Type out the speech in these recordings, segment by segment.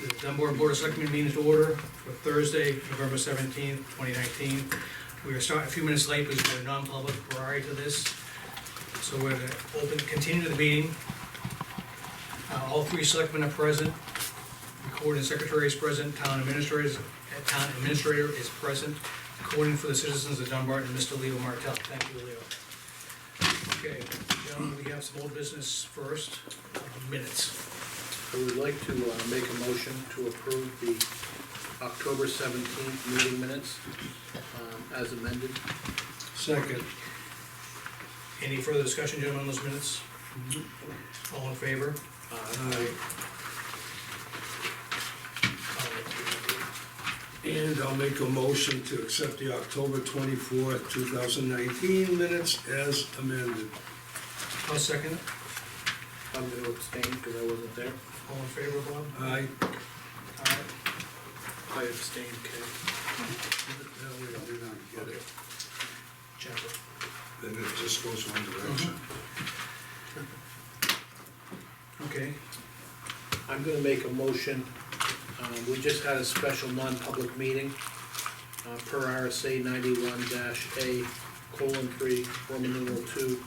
The Dunbarton Board of Selectmen meeting to order for Thursday, November 17th, 2019. We are starting a few minutes late because we're non-public prior to this. So we're gonna continue the meeting. All three selectmen are present. Recording secretary is present, town administrator is present. Recording for the citizens of Dunbarton, Mr. Leo Martell. Thank you, Leo. Okay, gentlemen, we have some old business first, minutes. I would like to make a motion to approve the October 17th meeting minutes as amended. Second. Any further discussion, gentlemen, on those minutes? All in favor? Aye. And I'll make a motion to accept the October 24th, 2019 minutes as amended. I'll second it. I'm gonna abstain because I wasn't there. All in favor, Bob? Aye. Aye. I abstained, okay. That way I did not get it. Jennifer. Then it just goes one direction. Okay, I'm gonna make a motion, we just had a special non-public meeting, per RSA 91-A:3, Roman numeral 2,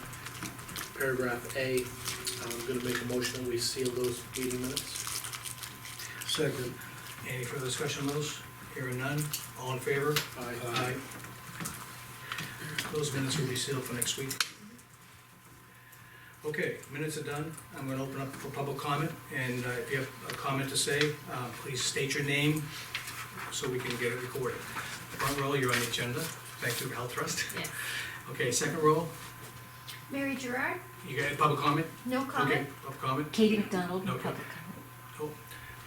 paragraph A. I'm gonna make a motion that we seal those meeting minutes. Second. any further discussion on those? Hearing none, all in favor? Aye. Those minutes will be sealed for next week. Okay, minutes are done. I'm gonna open up for public comment, and if you have a comment to say, please state your name so we can get it recorded. Front row, you're on the agenda. Thank you, Health Trust. Yes. Okay, second row, Mary Gerard, you got a public comment? no Okay, comment. public comment. Katie McDonald, No no public comment.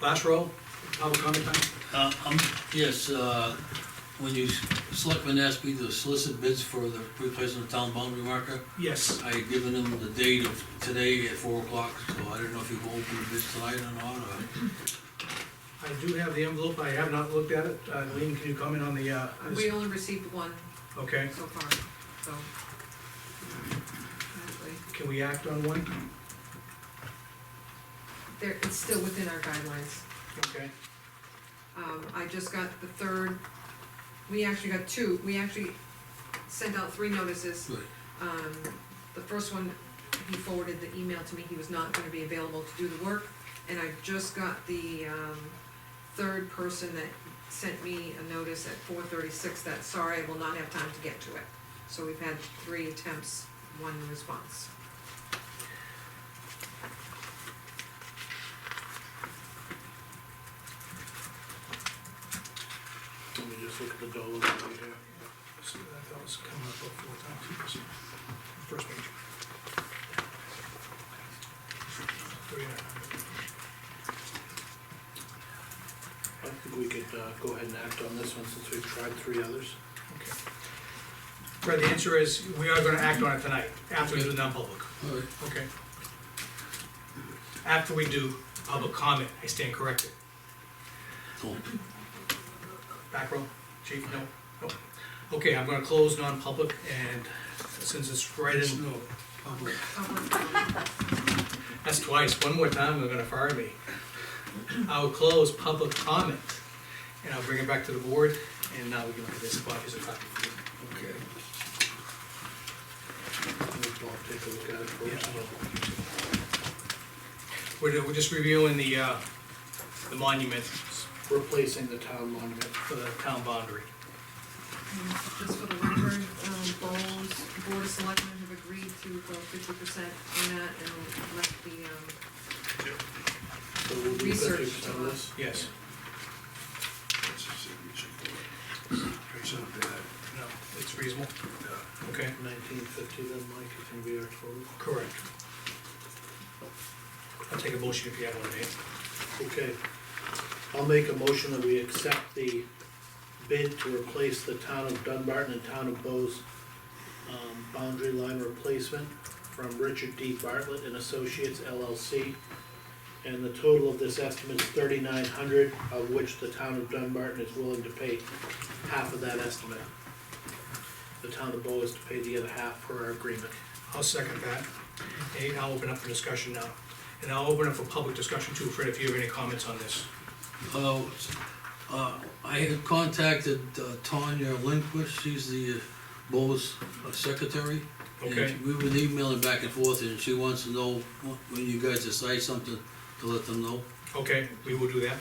Last row, public comment time? Yes, when you selectmen asked me to solicit bids for the replacement of town boundary marker, Yes. I had given them the date of today at 4 o'clock, so I don't know if you can open the bids tonight or not, or... I do have the envelope, I have not looked at it. Lean, can you comment on the, We only received one okay, so far, so. Actually, can we act on one? it's still within our guidelines. Okay, I just got the third, we actually got two, we actually sent out 3 notices. Right. The first one, he forwarded the email to me, he was not gonna be available to do the work. And I just got the, third person that sent me a notice at 4:36 that, sorry, I will not have time to get to it. So we've had 3 attempts, 1 response. Let me just look at the dollars right here. so that was coming up about 4 times. First page. 3,900. I think we could go ahead and act on this one since we've tried 3 others. Okay. Fred, the answer is, we are gonna act on it tonight, after we do non-public. All right. Okay. After we do public comment, I stand corrected. Cool. Back row, chief, no? No. Okay, I'm gonna close non-public, and since it's right There's in, no public. that's twice, one more time, they're gonna fire me. I'll close public comment, and I'll bring it back to the board, and now we can look at this, Bob, here's a copy for you. Okay. I'll take a look at it first. We're just reviewing the monument Replacing the town monument. for the town boundary. Just for the record, Bowles, Board of Selectmen have agreed to go 50% in that and left the, So we'll do Research. 50% of this. Yes, That's a signature for it. It's not bad. no, it's reasonable, Yeah. okay, 1950 then, Mike, is gonna be our total. correct. I'll take a motion if you have one, Dave. Okay. I'll make a motion that we accept the bid to replace the town of Dunbarton and town of Bowes boundary line replacement from Richard D. Bartlett and Associates LLC. And the total of this estimate is $3,900, of which the town of Dunbarton is willing to pay half of that estimate. The town of Bowes to pay the other half per our agreement. I'll second that. And I'll open up for discussion now. And I'll open up for public discussion too, Fred, if you have any comments on this. I had contacted Tanya Lindquist, she's the Bowes secretary. Okay. And we've been emailing back and forth, and she wants to know when you guys decide something to let them know. Okay, we will do that.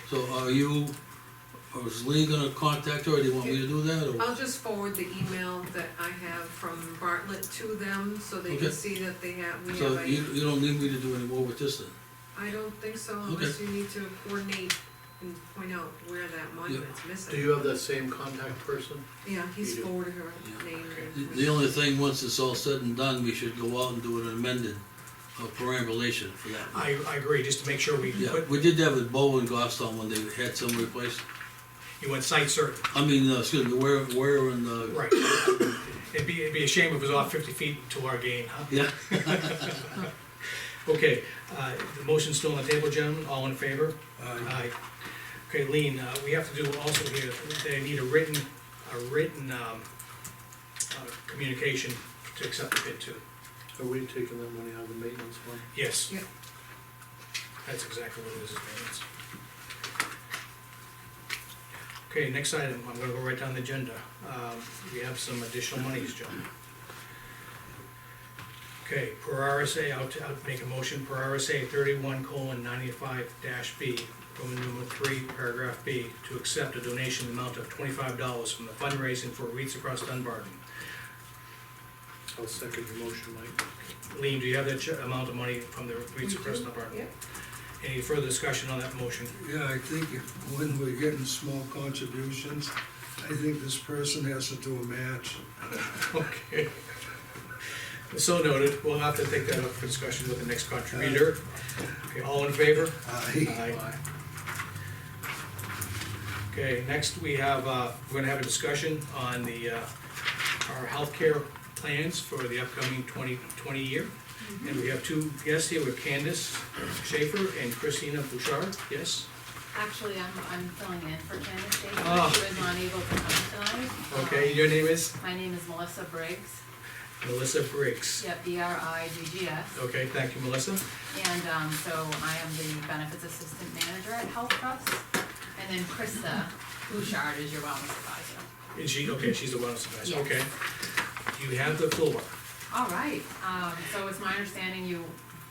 So or is Lee gonna contact her, or do you want me to do that, or? I'll just forward the email that I have from Bartlett to them, so they can Okay. see that we have So a. you don't need me to do any more with this then? I don't think so, unless you need to coordinate and point out where that monument's Do missing. you have that same contact person? Yeah, he's You do. forwarded her Yeah. name The and. the only thing, once it's all said and done, we should go out and do an amended perambulation for that. I agree, just to make sure we Yeah, put, we did that with Bow and Goffstown when they had some replaced. you went site certain. I mean, excuse me, where in the, Right. It'd be a shame if it was off 50 feet to our gain, huh? yeah, Okay, the motion's still on the table, gentlemen, all in favor? Aye. Okay, Lean, we have to do also here, they need a written, communication to accept the bid too. Are we taking that money out of the maintenance fund? Yes. Yep. That's exactly what it is, maintenance. Okay, next item, I'm gonna go right down the agenda. We have some additional monies, John. Okay, per RSA, I'll make a motion per RSA 31:95-B, Roman numeral 3, paragraph B, to accept a donation amount of $25 from the fundraising for Wreaths Across Dunbarton. I'll second your motion, Mike. Lean, do you have that amount of money from the Wreaths Across Dunbarton? Yep. Any further discussion on that motion? Yeah, I think when we're getting small contributions, I think this person has to do a match. Okay. So noted, we'll have to take that up for discussion with the next contributor. Okay, all in favor? Aye. Okay, next we have, we're gonna have a discussion on our healthcare plans for the upcoming 2020 year. And we have two guests here with Candace Schaefer and Christina Bouchard, yes? Actually, I'm filling in for Candace Schaefer. Oh. She was not able to come tonight. Okay, your name is? My name is Melissa Briggs. Melissa Briggs. Yep, Briggs. Okay, thank you, Melissa. And, so I am the benefits assistant manager at Health Trust. And then Krista Bouchard is your wellness advisor. Is she, okay, she's the wellness advisor, Yes. okay. You have the floor. All right, so it's my understanding in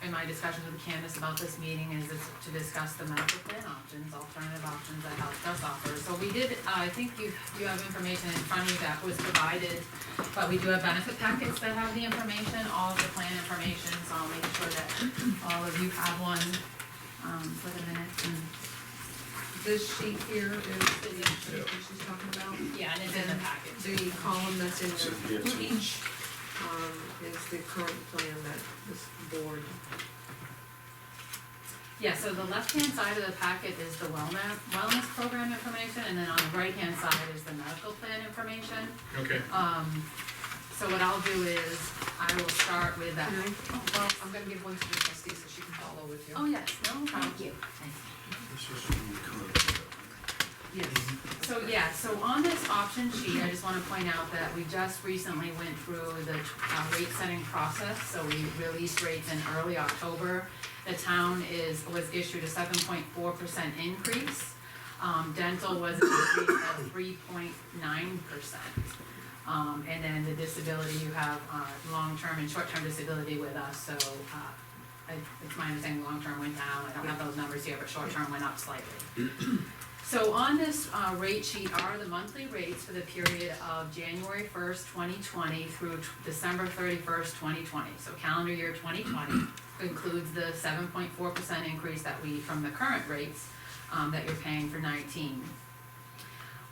my discussions with Candace about this meeting is to discuss the medical plan options, alternative options that Health Trust offers. So we did, I think you have information in front of you that was provided, but we do have benefit packets that have the information, all of the plan information, so I'll make sure that all of you have one, for the minutes and. This sheet here is the sheet that she's talking about. Yeah, and it's in the packet. The column that's in the each, is the current plan that this board. Yeah, so the left-hand side of the packet is the wellness program information, and then on the right-hand side is the medical plan information. Okay. So what I'll do is, I will start with that. Can I? Well, I'm gonna give one to the trustee so she can follow with you. Oh, yes, no, thank you. This is from the contract. Yes, so on this option sheet, I just wanna point out that we just recently went through the rate setting process, so we released rates in early October. The town was issued a 7.4% increase. Dental was an increase of 3.9%. And then the disability, you have, long-term and short-term disability with us, so, it's my understanding long-term went down, I don't have those numbers here, but short-term went up slightly. So on this, rate sheet are the monthly rates for the period of January 1st, 2020 through December 31st, 2020. So calendar year 2020 includes the 7.4% increase from the current rates, that you're paying for 19.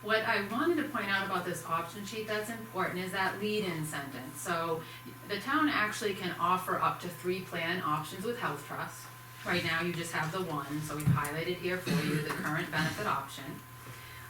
What I wanted to point out about this option sheet that's important is that lead-in sentence. So the town actually can offer up to 3 plan options with Health Trust. Right now, you just have the one, so we've highlighted here for you the current benefit option.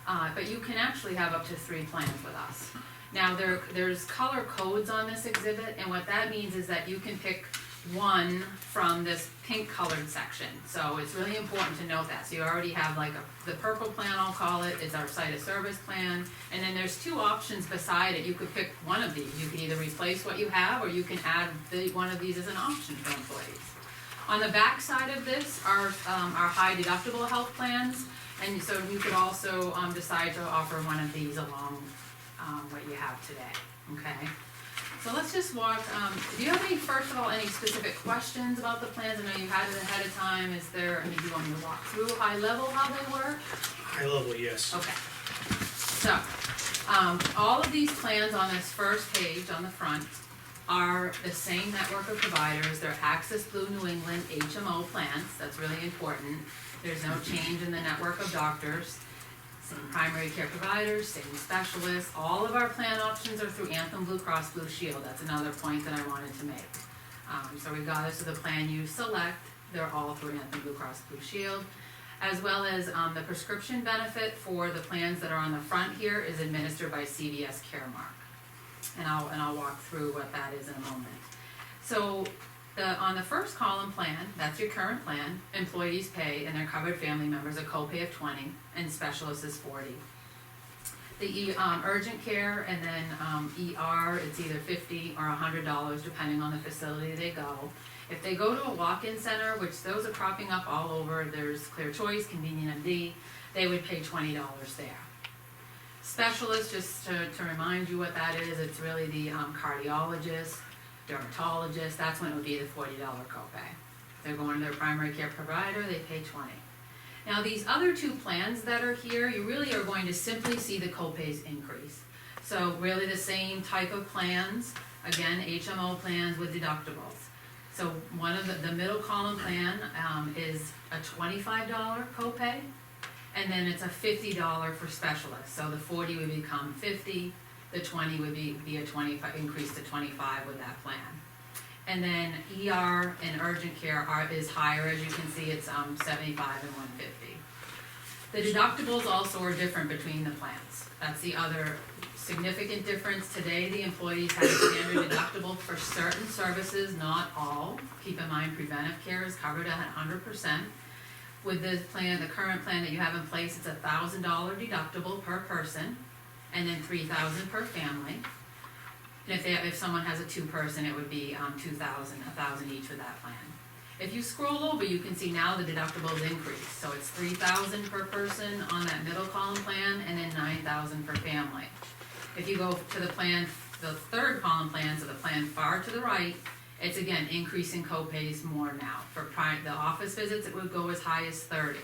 But you can actually have up to 3 plans with us. Now, there's color codes on this exhibit, and what that means is that you can pick one from this pink colored section. So it's really important to note that. So you already have like the purple plan, I'll call it, is our site of service plan. And then there's 2 options beside it. You could pick one of these. You can either replace what you have, or you can add one of these as an option for employees. On the back side of this are our high deductible health plans, and so you could also, decide to offer one of these along, what you have today, okay? So let's just walk, do you have any, first of all, any specific questions about the plans? I know you had it ahead of time, is there, I mean, do you want me to walk through high level how they work? High level, yes. Okay. So, all of these plans on this first page on the front are the same network of providers. They're Access Blue New England HMO plans, that's really important. There's no change in the network of doctors. Same primary care providers, same specialists. All of our plan options are through Anthem Blue Cross Blue Shield. That's another point that I wanted to make. So regardless of the plan you select, they're all through Anthem Blue Cross Blue Shield. As well as the prescription benefit for the plans that are on the front here is administered by CVS Caremark. And I'll walk through what that is in a moment. So on the first column plan, that's your current plan, employees pay and their covered family members a copay of 20 and specialists is 40. The urgent care and then ER, it's either 50 or $100 depending on the facility they go. If they go to a walk-in center, which those are cropping up all over, there's Clear Choice, Convenient MD, they would pay $20 there. Specialist, just to remind you what that is, it's really the cardiologist, dermatologist, that's when it would be the $40 copay. If they're going to their primary care provider, they pay 20. Now these other two plans that are here, you really are going to simply see the copays increase. So really the same type of plans, again, HMO plans with deductibles. So one of the middle column plan is a $25 copay, and then it's a $50 for specialists. So the 40 would become 50, the 20 would be a 25, increase to 25 with that plan. And then ER and urgent care is higher, as you can see, it's 75 and 150. The deductibles also are different between the plans. That's the other significant difference. Today, the employees have a standard deductible for certain services, not all. Keep in mind, preventive care is covered at 100%. With this plan, the current plan that you have in place, it's $1,000 deductible per person, and then $3,000 per family. And if someone has a two-person, it would be $2,000, $1,000 each with that plan. If you scroll over, you can see now the deductibles increase. So it's $3,000 per person on that middle column plan, and then $9,000 per family. If you go to the plan, the third column plan, so the plan far to the right, it's again increasing copays more now. For the office visits, it would go as high as 30.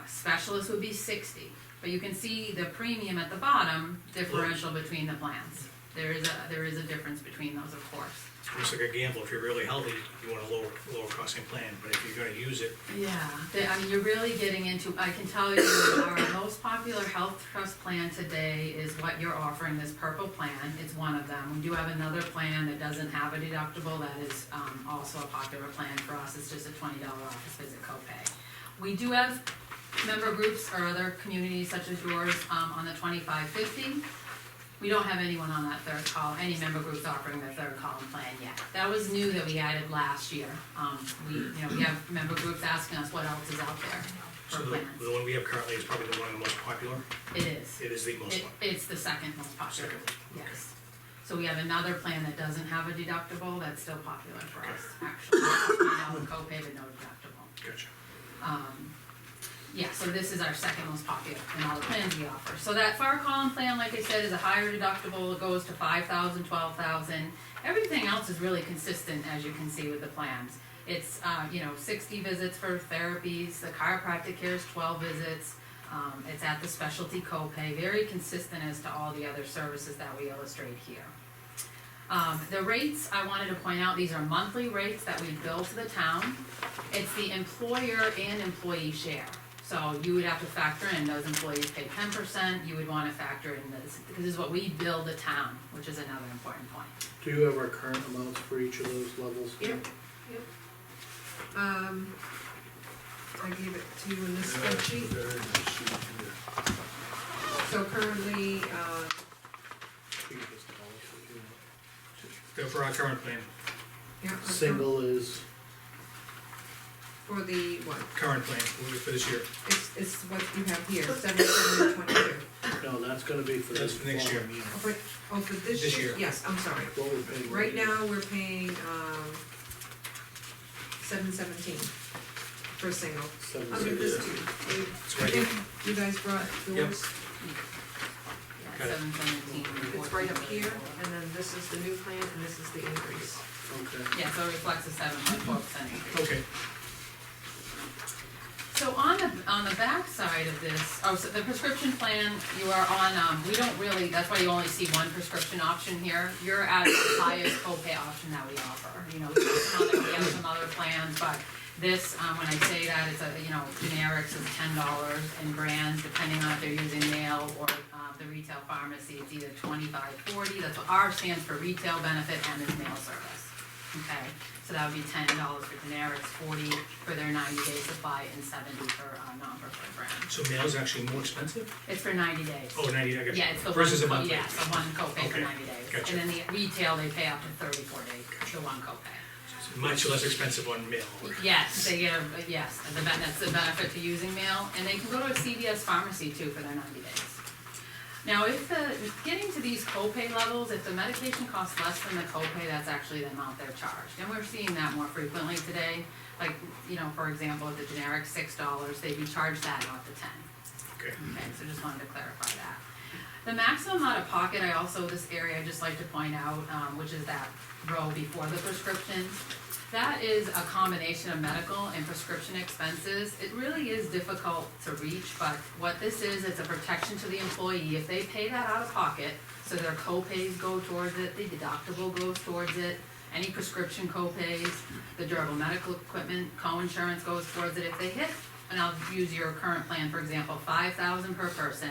Specialists would be 60. But you can see the premium at the bottom, differential between the plans. There is a difference between those, of course. It's like a gamble. If you're really healthy, you want a lower costing plan, but if you're gonna use it, Yeah, I mean, you're really getting into, I can tell you, our most popular health trust plan today is what you're offering, this purple plan. It's one of them. We do have another plan that doesn't have a deductible, that is also a popular plan for us. It's just a $20 office visit copay. We do have member groups or other communities such as yours on the 2550. We don't have anyone on that third column, any member groups offering the third column plan yet. That was new that we added last year. We have member groups asking us what else is out there so for the plans. one we have currently is probably the one of the most popular. It is. It is the most one. It's the second most popular, Second. yes. So we have another plan that doesn't have a deductible, that's still popular for us, actually. $20 copay but no deductible. Gotcha. Yeah, so this is our second most popular in all the plans we offer. So that far column plan, like I said, is a higher deductible, it goes to 5,000, 12,000. Everything else is really consistent, as you can see with the plans. It's, 60 visits for therapies, the chiropractic care is 12 visits, it's at the specialty copay, very consistent as to all the other services that we illustrate here. The rates, I wanted to point out, these are monthly rates that we bill to the town. It's the employer and employee share. So you would have to factor in, those employees pay 10%, you would wanna factor in this, because this is what we bill the town, which is another important point. Do you have our current amounts for each of those levels? Yep. I gave it to you in this spreadsheet. So currently, You can just tell us what you Go for our current plan, yeah, want. Single is, for the, what, current plan for this year. it's what you have here, 77 and 22. no, that's gonna be for That's this for next year. following year. For this This year? year. Yes, I'm sorry. What we're paying Right now, we're paying, 717 for a single. I'll give this to you. It's right here. You guys brought yours? Yeah, Got it. 717. It's right up here, and then this is the new plan, and this is the increase. Okay. Yeah, so it reflects a 7.4% increase. Okay, So on the back side of this, so the prescription plan, you are on, we don't really, that's why you only see one prescription option here. You're at the highest copay option that we offer. You know, we have some other plans, but this, when I say that, it's generics is $10, and brands, depending on if they're using mail or, the retail pharmacy, it's either 25, 40, that's what R stands for retail benefit, M is mail service. Okay, so that would be $10 for generics, 40 for their 90-day supply, and 70 for non-preferred brand. so mail's actually more expensive? It's for 90 days. Oh, 90, I got you. Yeah, it's the Versus a one, monthly. yeah, it's the one copay for Okay, 90 days. gotcha. And then the retail, they pay up to 34 days, the one copay. Much less expensive on mail. Yes, they get yes, that's the benefit to using mail, and they can go to a CVS pharmacy too for their 90 days. Now, getting to these copay levels, if the medication costs less than the copay, that's actually the amount they're charged. And we're seeing that more frequently today. Like, for example, the generic $6, they'd be charged that, not the 10. Okay. Okay, so just wanted to clarify that. The maximum out of pocket, this area I just like to point out, which is that row before the prescription. That is a combination of medical and prescription expenses. It really is difficult to reach, but what this is, it's a protection to the employee. If they pay that out of pocket, so their co-pays go towards it, the deductible goes towards it, any prescription co-pays, the durable medical equipment, co-insurance goes towards it. If they hit, and I'll use your current plan, for example, $5,000 per person,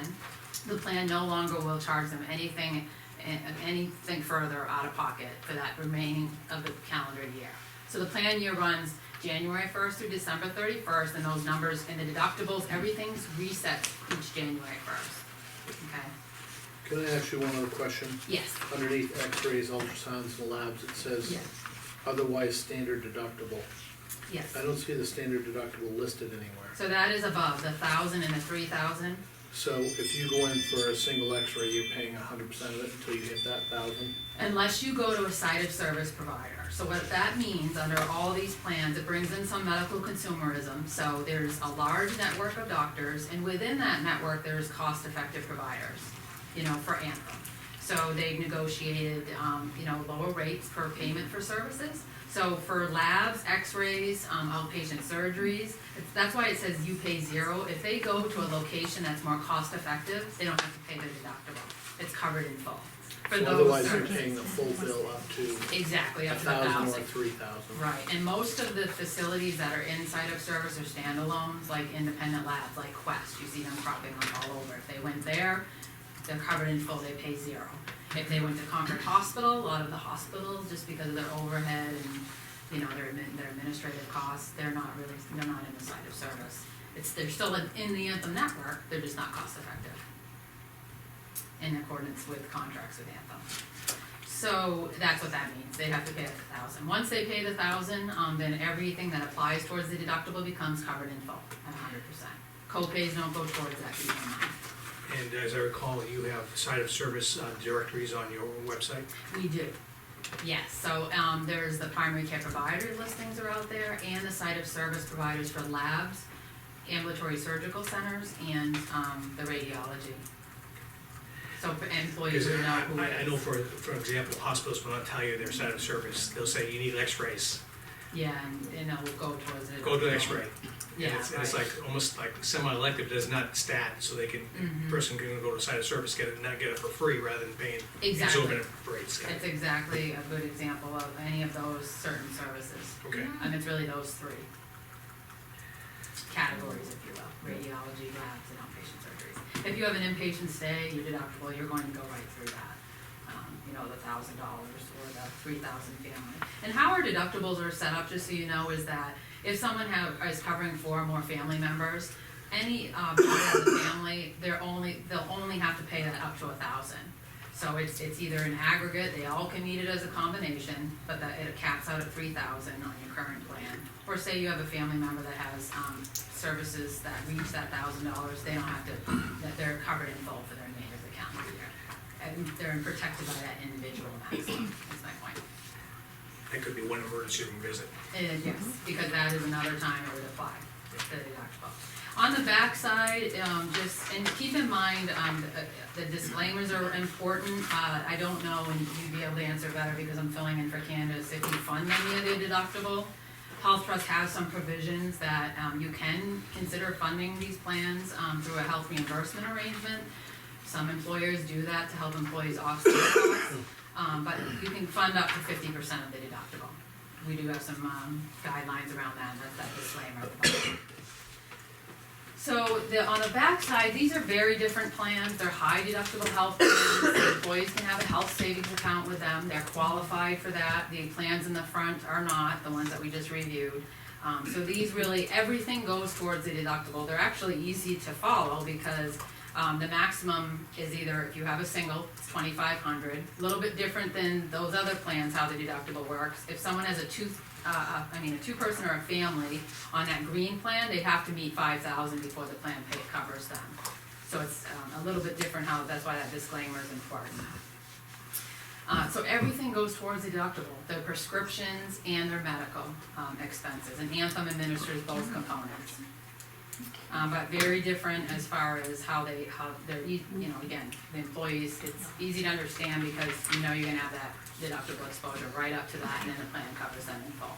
the plan no longer will charge them anything further out of pocket for that remaining of the calendar year. So the plan year runs January 1st through December 31st, and those numbers and the deductibles, everything's reset each January 1st. Okay? Can I ask you one other question? Yes. Underneath x-rays, ultrasounds, and labs, it says Yes. otherwise standard deductible. Yes. I don't see the standard deductible listed anywhere. So that is above the 1,000 and the 3,000. So if you go in for a single x-ray, you're paying 100% of it until you hit that 1,000? Unless you go to a site of service provider. So what that means, under all these plans, it brings in some medical consumerism. So there's a large network of doctors, and within that network, there's cost-effective providers, for Anthem. So they've negotiated, lower rates per payment for services. So for labs, x-rays, outpatient surgeries, that's why it says you pay $0. If they go to a location that's more cost-effective, they don't have to pay the deductible. It's covered in full. For So those otherwise, you're services. paying the full bill up to Exactly, up to 1,000 or 1,000. 3,000. Right, and most of the facilities that are inside of service are standalones, like independent labs, like Quest, you see them cropping up all over. If they went there, they're covered in full, they pay $0. If they went to Concord Hospital, a lot of the hospitals, just because of their overhead and, their administrative costs, they're not in the site of service. They're still in the Anthem network, they're just not cost effective in accordance with contracts with Anthem. So that's what that means, they have to pay the 1,000. Once they pay the 1,000, then everything that applies towards the deductible becomes covered in full at 100%. Co-pays don't go towards that, keep in mind. And as I recall, you have site of service directories on your website? We do, yes, so there's the primary care provider listings are out there, and the site of service providers for labs, ambulatory surgical centers, and the radiology. So for employees Because who know who it I is. know for example, hospitals will not tell you their site of service, they'll say you need x-rays, Yeah, and it'll go towards it. go to an x-ray. Yeah, And it's right. like, almost like semi-elective, does not stat, so they can, Mhm. person can go to site of service, get it for free rather than paying Exactly. exorbitant rates. It's exactly a good example of any of those certain services. Okay, It's really those three categories, if you will, radiology, labs, and outpatient surgeries. If you have an inpatient stay, your deductible, you're going to go right through that. The $1,000 or the 3,000 family. And how our deductibles are set up, just so you know, is that if someone is covering 4 or more family members, any member of the family, they'll only have to pay that up to 1,000. So it's either an aggregate, they all can meet it as a combination, but it caps out at 3,000 on your current plan. Or say you have a family member that has services that reach that $1,000, they don't have to, that they're covered in full for their remainder of the calendar year. And they're protected by that individual maximum, is my point. That could be one emergency room visit. Yes, because that is another time it would apply, the deductible. On the backside, and keep in mind, the disclaimers are important. I don't know, and you'd be able to answer better because I'm filling in for Candace, if you fund any of the deductible. Health Trust has some provisions that, you can consider funding these plans, through a health reimbursement arrangement. Some employers do that to help employees offset costs, but you can fund up to 50% of the deductible. We do have some, guidelines around that, and that's that disclaimer. So on the backside, these are very different plans, they're high deductible health plans, the employees can have a health savings account with them, they're qualified for that. The plans in the front are not, the ones that we just reviewed. So these really, everything goes towards the deductible, they're actually easy to follow because the maximum is either, if you have a single, it's $2,500, a little bit different than those other plans, how the deductible works. If someone has a two-person or a family on that green plan, they have to meet $5,000 before the plan covers them. So it's a little bit different how, that's why that disclaimer is important. So everything goes towards the deductible, their prescriptions and their medical expenses, and Anthem administers both components. But very different as far as how they're, again, the employees, it's easy to understand because you're gonna have that deductible exposure right up to that, and then the plan covers them in full.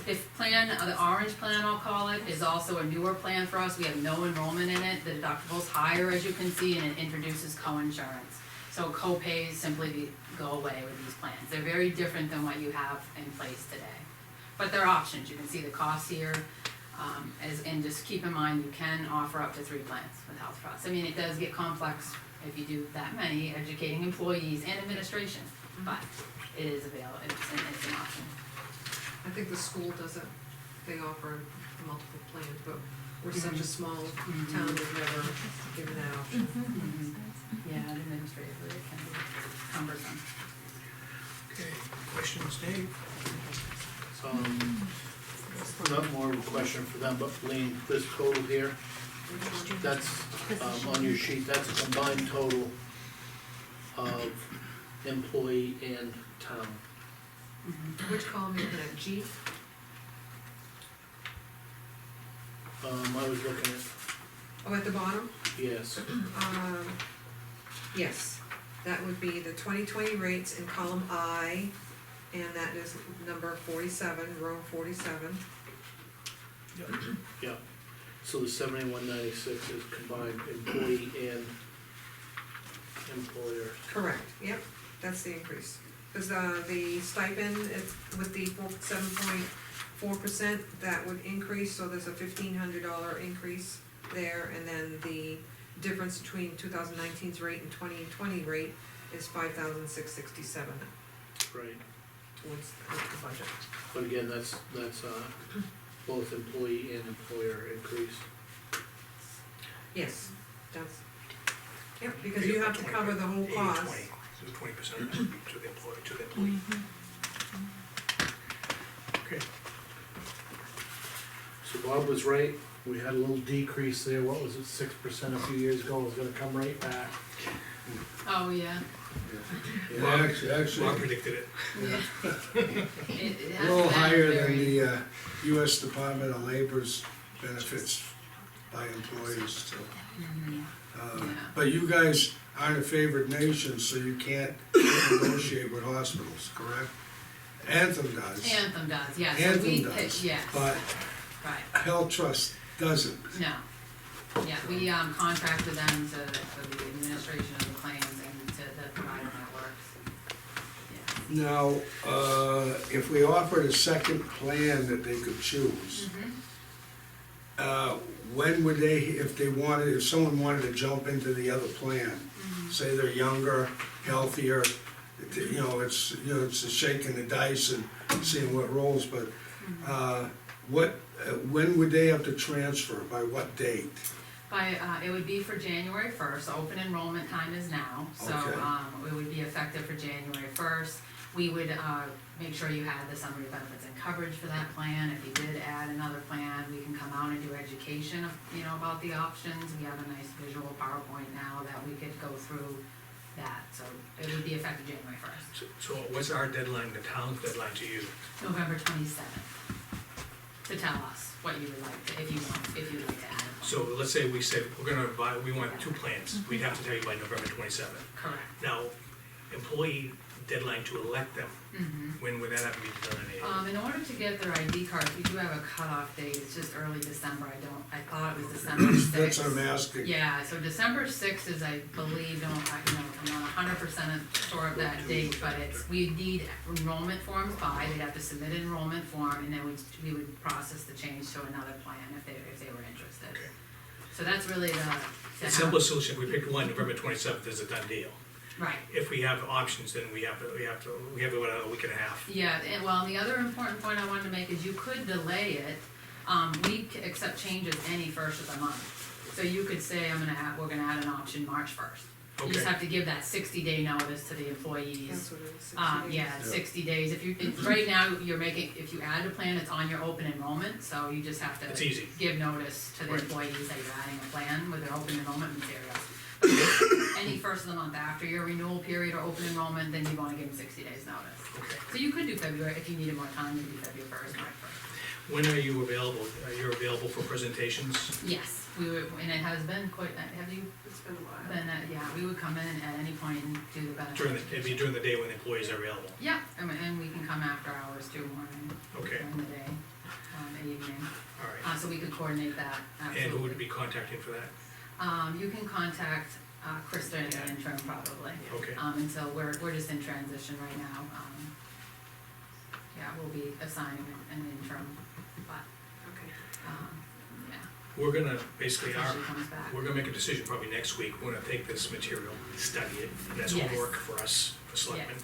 If plan, the orange plan I'll call it, is also a newer plan for us, we have no enrollment in it, the deductible's higher as you can see, and it introduces co-insurance. So co-pays simply go away with these plans, they're very different than what you have in place today. But they're options, you can see the costs here. And just keep in mind, you can offer up to 3 plans with Health Trust. I mean, it does get complex if you do that many, educating employees and administration, but it is available, it's an option. I think the school does it, they offer multiple plans, but we're such a small town, we've never given that option. Yeah, administratively, it can be cumbersome. Okay, questions, Dave? Not more of a question for them, but Lean, this total here, that's, on your sheet, that's a combined total of employee and town. Which column are you looking at, G? I was looking at, Oh, at the bottom? yes, Yes, that would be the 2020 rates in column I, and that is number 47, row 47. yeah. So the 7196 is combined employee and employer. Correct, yep, that's the increase. Cause, the stipend, it's with the 7.4%, that would increase, so there's a $1,500 increase there, and then the difference between 2019's rate and 2020 rate is $5,667 Right, towards the budget. but again, that's both employee and employer increase. Yes, that's, yep, because you have to cover the whole cost. 80/20, so 20% to the employee, Okay, So Bob was right, we had a little decrease there, what was it, 6% a few years ago, it was gonna come right back. Oh, yeah. Yeah, actually, Bob predicted it. It a has little been higher than very- the US Department of Labor's benefits by employees, so. Yeah. But you guys aren't a favored nation, so you can't negotiate with hospitals, correct? Anthem does, Anthem does, yeah, so Anthem we does, pick, yes, but right. Health Trust doesn't. No. Yeah, we contract with them for the administration of the claims and to the provider networks. Yeah. Now, if we offered a second plan that they could choose, when would they, if someone wanted to jump into the other plan, say they're younger, healthier, it's a shaking the dice and seeing what rolls, but, when would they have to transfer, by what date? It would be for January 1st, open enrollment time is now, so, Okay. it would be effective for January 1st. We would, make sure you had the summary benefits and coverage for that plan. If you did add another plan, we can come out and do education, about the options. We have a nice visual PowerPoint now that we could go through, that, so it would be effective January first, So what's our deadline, the town's deadline to you? November 27th, to tell us what you would like to, if you would like to add. a plan. So let's say we said, we want 2 plans, we'd have to tell you by November 27th. Correct. Now, employee deadline to elect them, Mhm. when would that have to be done? In order to get their ID cards, we do have a cutoff date, it's just early December, I thought it was December sixth. That's what I'm asking. Yeah, so December sixth is, I believe, I'm not 100% sure of that date, but we need enrollment forms by, they'd have to submit an enrollment form, and then we would process the change to another plan if they were interested. Okay. So that's really The simplest solution, if we pick one, November 27th is a done deal. Right. If we have options, then we have about a week and a half. Yeah, and well, the other important point I wanted to make is you could delay it. We accept changes any first of the month. So you could say, we're gonna add an option March first. You just Okay. have to give that 60-day notice to the employees. That's what it is, 60 days. Yeah, 60 days. Right now, if you add a plan, it's on your open enrollment, so you just have It's to easy. give notice to the Right. employees that you're adding a plan with their open enrollment materials. Any first of the month after your renewal period or open enrollment, then you wanna give them 60 days notice. Okay. So you could do February, if you needed more time, you could do February first, March first. When are you available? You're available for presentations? Yes, we would, and it has been quite, have you It's been a while. been, yeah, we would come in at any point and do the benefits. It'd be during the day when the employees are available. Yeah, and we can come after hours too, morning, Okay, during the day, evening, all right. so we could coordinate that, And who absolutely. would be contacting for that? You can contact, Krista in the interim probably. Okay. Until we're just in transition right now, yeah, we'll be assigning an interim, but, Okay. yeah, We're gonna, basically, until she comes back. we're gonna make a decision probably next week. We're gonna take this material, study it, and that's Yes. homework for us, for selectmen.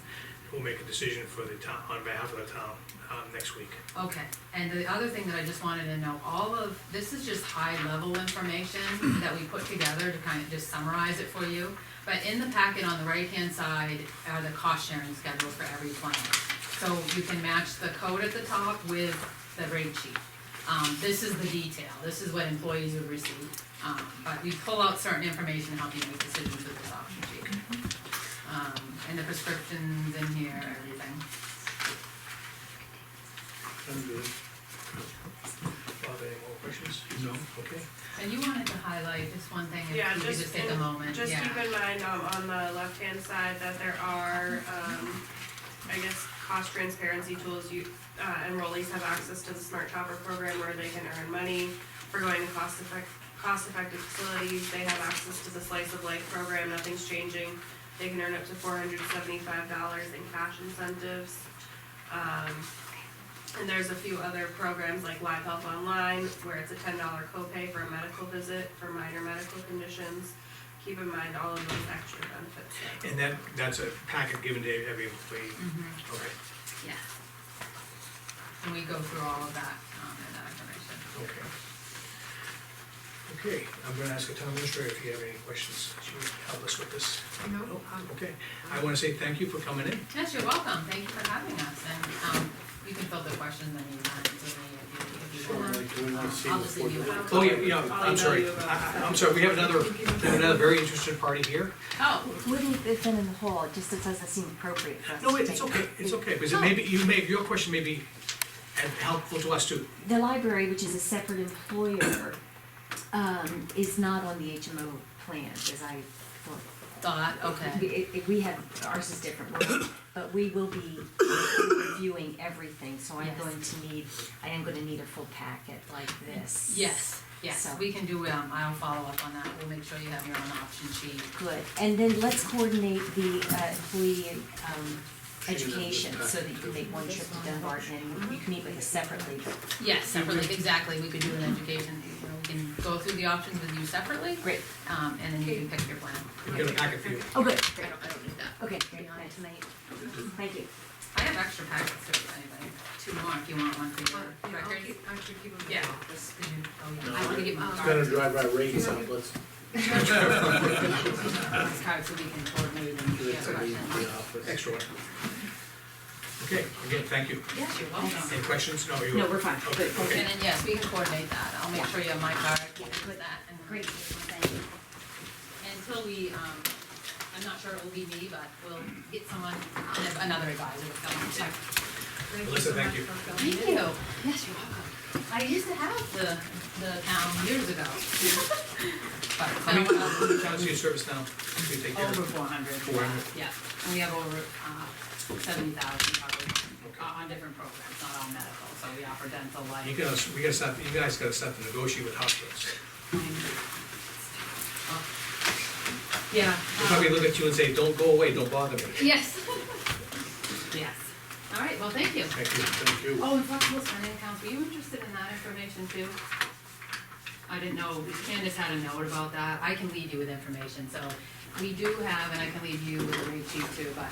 We'll make a decision for the town, on behalf of the town, next week. Okay, and the other thing that I just wanted to know, this is just high-level information that we put together to kind of just summarize it for you. But in the packet on the right-hand side are the cost-sharing schedules for every plan. So you can match the code at the top with the rate sheet. This is the detail, this is what employees would receive. But we pull out certain information to help you make decisions with this option sheet. And the prescriptions in here, everything. I'm good. Bob, any more questions? No. Okay. And you wanted to highlight just one thing, Yeah, if you could just take a moment, Just yeah. keep in mind, on the left-hand side, that there are, I guess, cost transparency tools. Enrollees have access to the Smart Shopper program where they can earn money for going to cost-effective facilities. They have access to the Slice of Life program, nothing's changing. They can earn up to $475 in cash incentives. And there's a few other programs like Live Health Online, where it's a $10 copay for a medical visit for minor medical conditions. Keep in mind all of those extra benefits. And that's a packet given to every employee? Mhm, Okay, yeah. And we go through all of that, and that information. okay. Okay, I'm gonna ask the town administrator if you have any questions. She would help us with this. No, Okay, I wanna say thank you for coming in. Yes, you're welcome, thank you for having us, and, you can filter questions in the meantime, to me if you Sure, want. like, do we wanna see I'll just leave you before- one. Oh, yeah, I'm sorry. I'm sorry, we have another very interested party here. Oh, Wouldn't it fit in the hall, it just it doesn't seem appropriate for us to No, take. it's okay, because your question may be helpful to us too. The library, which is a separate employer, is not on the HMO plan, as I thought. okay, We have, ours is different, but we will be reviewing everything, so I am gonna need a full packet like this. yes, So- we can do, I'll follow up on that, we'll make sure you have your own option sheet. Good, and then let's coordinate the employee education, so that you can make one trip to Dunbarton, and you can meet with us separately. Yes, separately, exactly, we could do an education, we can go through the options with you separately, Great, and then you can pick your plan. We've got a packet for you. oh, good, I great, don't need that. okay, great, tonight, thank you. I have extra packets too, if anybody, 2 more if you want one for your records. I should keep them in the Yeah. office. I wanna get my It's card. gonna drive our rates up, let's Card so we can coordinate and do it get to questions. the office. Extra one. Okay, again, thank you. Yes, you're welcome. Any questions? No, you're. No, we're fine, Okay, good, okay. And then, yes, we can coordinate that, I'll make sure you have my card, with that, and Great, thank you. until we, I'm not sure it will be me, but we'll get someone, another advisor to fill in. Thank you Melissa, so thank much you. for filling Thank in. you. Yes, you're welcome. I used to have the town years ago. But How many, now, how many times do you service now? Do you take care of? over 400. 400? Yeah, and we have over 70,000 covered Okay. on different programs, not all medical, so we offer dental, life. You guys gotta start to negotiate with hospitals. Yeah. They'll probably look at you and say, don't go away, don't bother me. Yes. Yes. All right, well, thank you. Thank you. Thank you. Oh, and flexible spending accounts, were you interested in that information too? I didn't know, Candace had a note about that, I can leave you with information, so we do have, and I can leave you with a rate sheet too, but,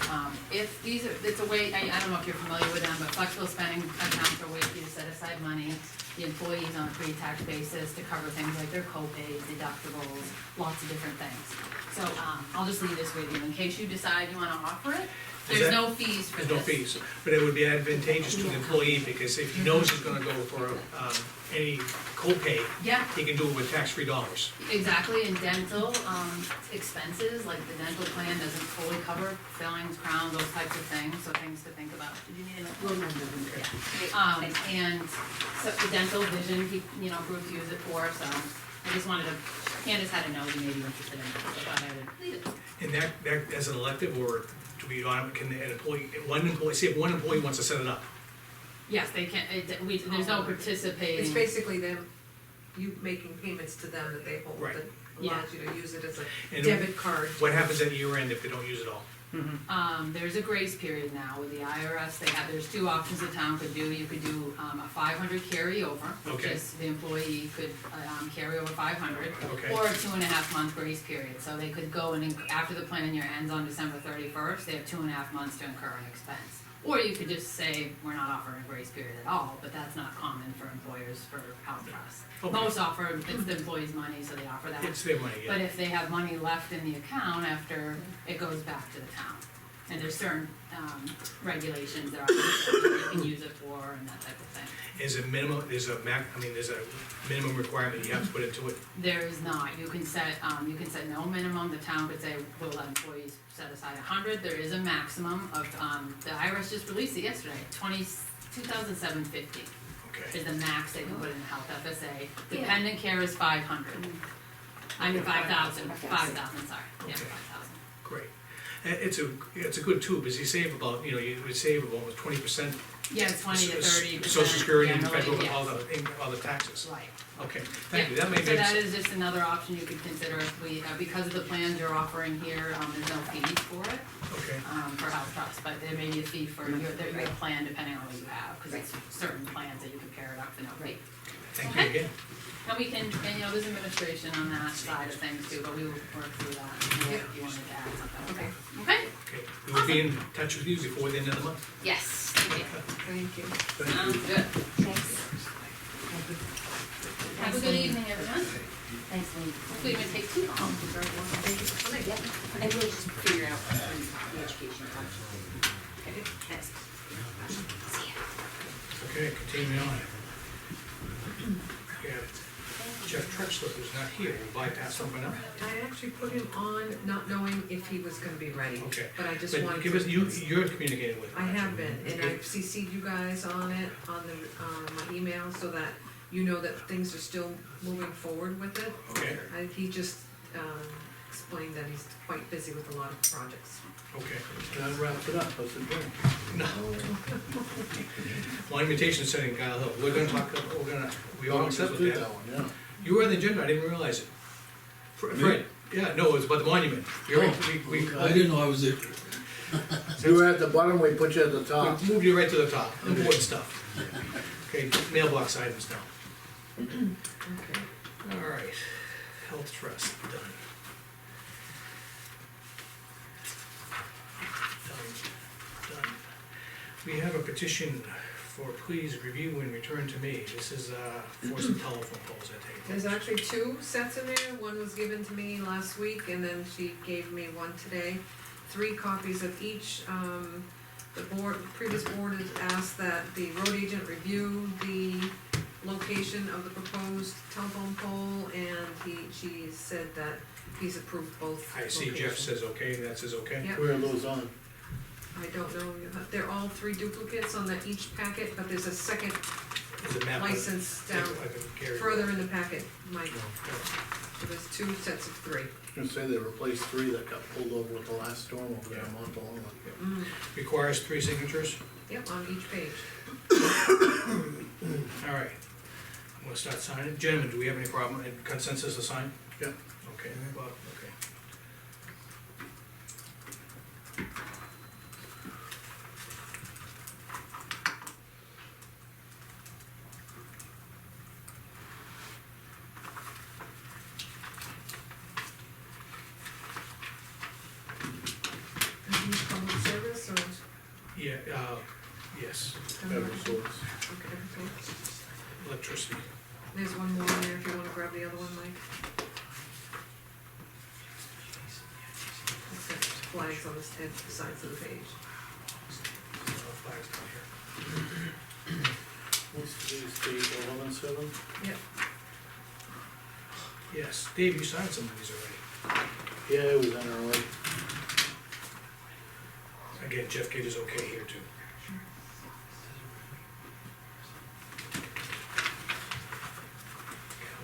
if these are, it's a way, I don't know if you're familiar with them, but flexible spending accounts are a way for you to set aside money, the employees on a pre-tax basis to cover things like their co-pays, deductibles, lots of different things. So, I'll just leave this with you, in case you decide you wanna offer it, there's no fees for this. There's no fees, but it would be advantageous to the employee, because if he knows he's gonna go for, any copay, Yeah, he can do it with tax-free dollars. exactly, and dental, expenses, like the dental plan doesn't fully cover fillings, crowns, those types of things, so things to think about. Did you need a? And so the dental vision, groups use it for, so I just wanted to, Candace had a note, you may be interested in that, so I thought I would leave it. And that as an elective, or do we, can an employee, say if one employee wants to set it up, Yes, they can, there's no participating. It's basically them, you making payments to them that they hold, Right. that allows you to use it as a And debit card. what happens at year end if they don't use it all? There's a grace period now with the IRS, there's two options the town could do, you could do, a 500 carryover, which Okay. is the employee could, carry over 500. Okay. Or a 2.5 month grace period, so they could go and, after the plan year ends on December 31st, they have 2.5 months to incur an expense. Or you could just say, we're not offering a grace period at all, but that's not common for employers for health trusts. Okay. Most offer, it's the employee's money, so they offer that. It's their money, But yeah. if they have money left in the account after, it goes back to the town. And there's certain, regulations that you can use it for and that type of thing. There's a minimum requirement you have to put into it. There is not, you can set no minimum, the town could say, we'll let employees set aside 100, there is a maximum of, the IRS just released it yesterday, 2,750 Okay. is the max they can put in the health FSA, dependent care is 500. I mean 5,000, sorry, yeah, Okay. 5,000. Great. And it's a good tool, because you save about, you would save about 20%. Yeah, it's 20 to 30%. Social Security and generally, federal, yes. all the taxes. Right. Okay, thank you, that may So make that sense. is just another option you could consider if we, because of the plans you're offering here, there's no fees for it, Okay, for health trust, but there may be a fee for your plan depending on what you have, cause it's certain plans that you can pair it up for no fee. thank you again. And we can, there's administration on that side of things too, but we will work through that, if you wanted to add something. Okay. Okay? Okay, we will be in touch with you before the end of the month. Yes, thank you. Thank you. Sounds good. Have a good evening, everyone. Thanks, Lee. Hopefully it won't take too long. Thank you for coming. Yeah, and we'll just figure out the education option. Okay, thanks. See ya. Okay, continuing on. We have Jeff Trexler, who's not here, we'll bypass him for now. I actually put him on not knowing if he was gonna be ready. Okay. But I just But wanted give to. us, you're communicating with him. I aren't you? have been, and I've CC'd you guys on it, on the, my email, so that you know that things are still moving forward with it. Okay, He just, explained that he's quite busy with a lot of projects. okay. That wraps it up, let's adjourn. No. Monumentation setting, Kyle Hill, we all accept with that. one, yeah. You were on the agenda, I didn't realize it. Fred, yeah, no, it was about the monument. You're, we I didn't know I was there. You were at the bottom, we put you at the top. we moved you right to the top, important stuff. Okay, mailbox items now. Okay. All right, health trust, done. Done. We have a petition for please review and return to me. This is, for some telephone poles, I take There's it. actually two sets in there, one was given to me last week, and then she gave me one today. 3 copies of each, the previous board has asked that the road agent review the location of the proposed telephone pole, and she said that he's approved both I see Jeff locations. says okay, that says okay. Yep. Where are those on? I don't know, they're all 3 duplicates on that each packet, but there's a second Is it map? license down I can carry it. further in the packet, Mike. So there's 2 sets of 3. I was gonna say they replaced 3 that got pulled over with the last storm over there a month along. Mm, Requires 3 signatures, yep, on each page. all right. We'll start signing. Gentlemen, do we have any problem, consensus to sign? Yep. Okay, Bob, okay. And these public service or, Yeah, yes, Eversource. okay, so electricity. there's one more in there if you wanna grab the other one, Mike. It's got flags on the sides of the page. Flags down here. What's today's date, 11/7? Yep, Yes, Dave, you signed some of these already. Yeah, it was in early. Again, Jeff gave his okay here too.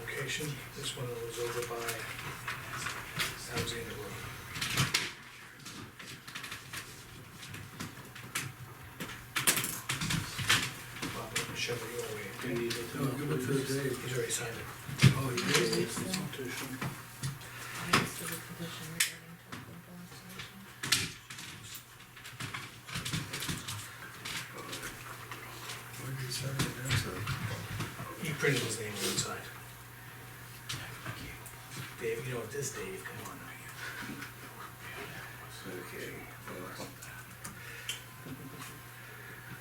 Location, this one was over by Alexander Road. Bob, I'm gonna shove it your way. Do you need it to No, give it to Dave. He's already signed it. Oh, you Okay, did? it's the petition. Why did he sign it? That's He printed his name on the inside. Dave, you know what this, Dave, come on.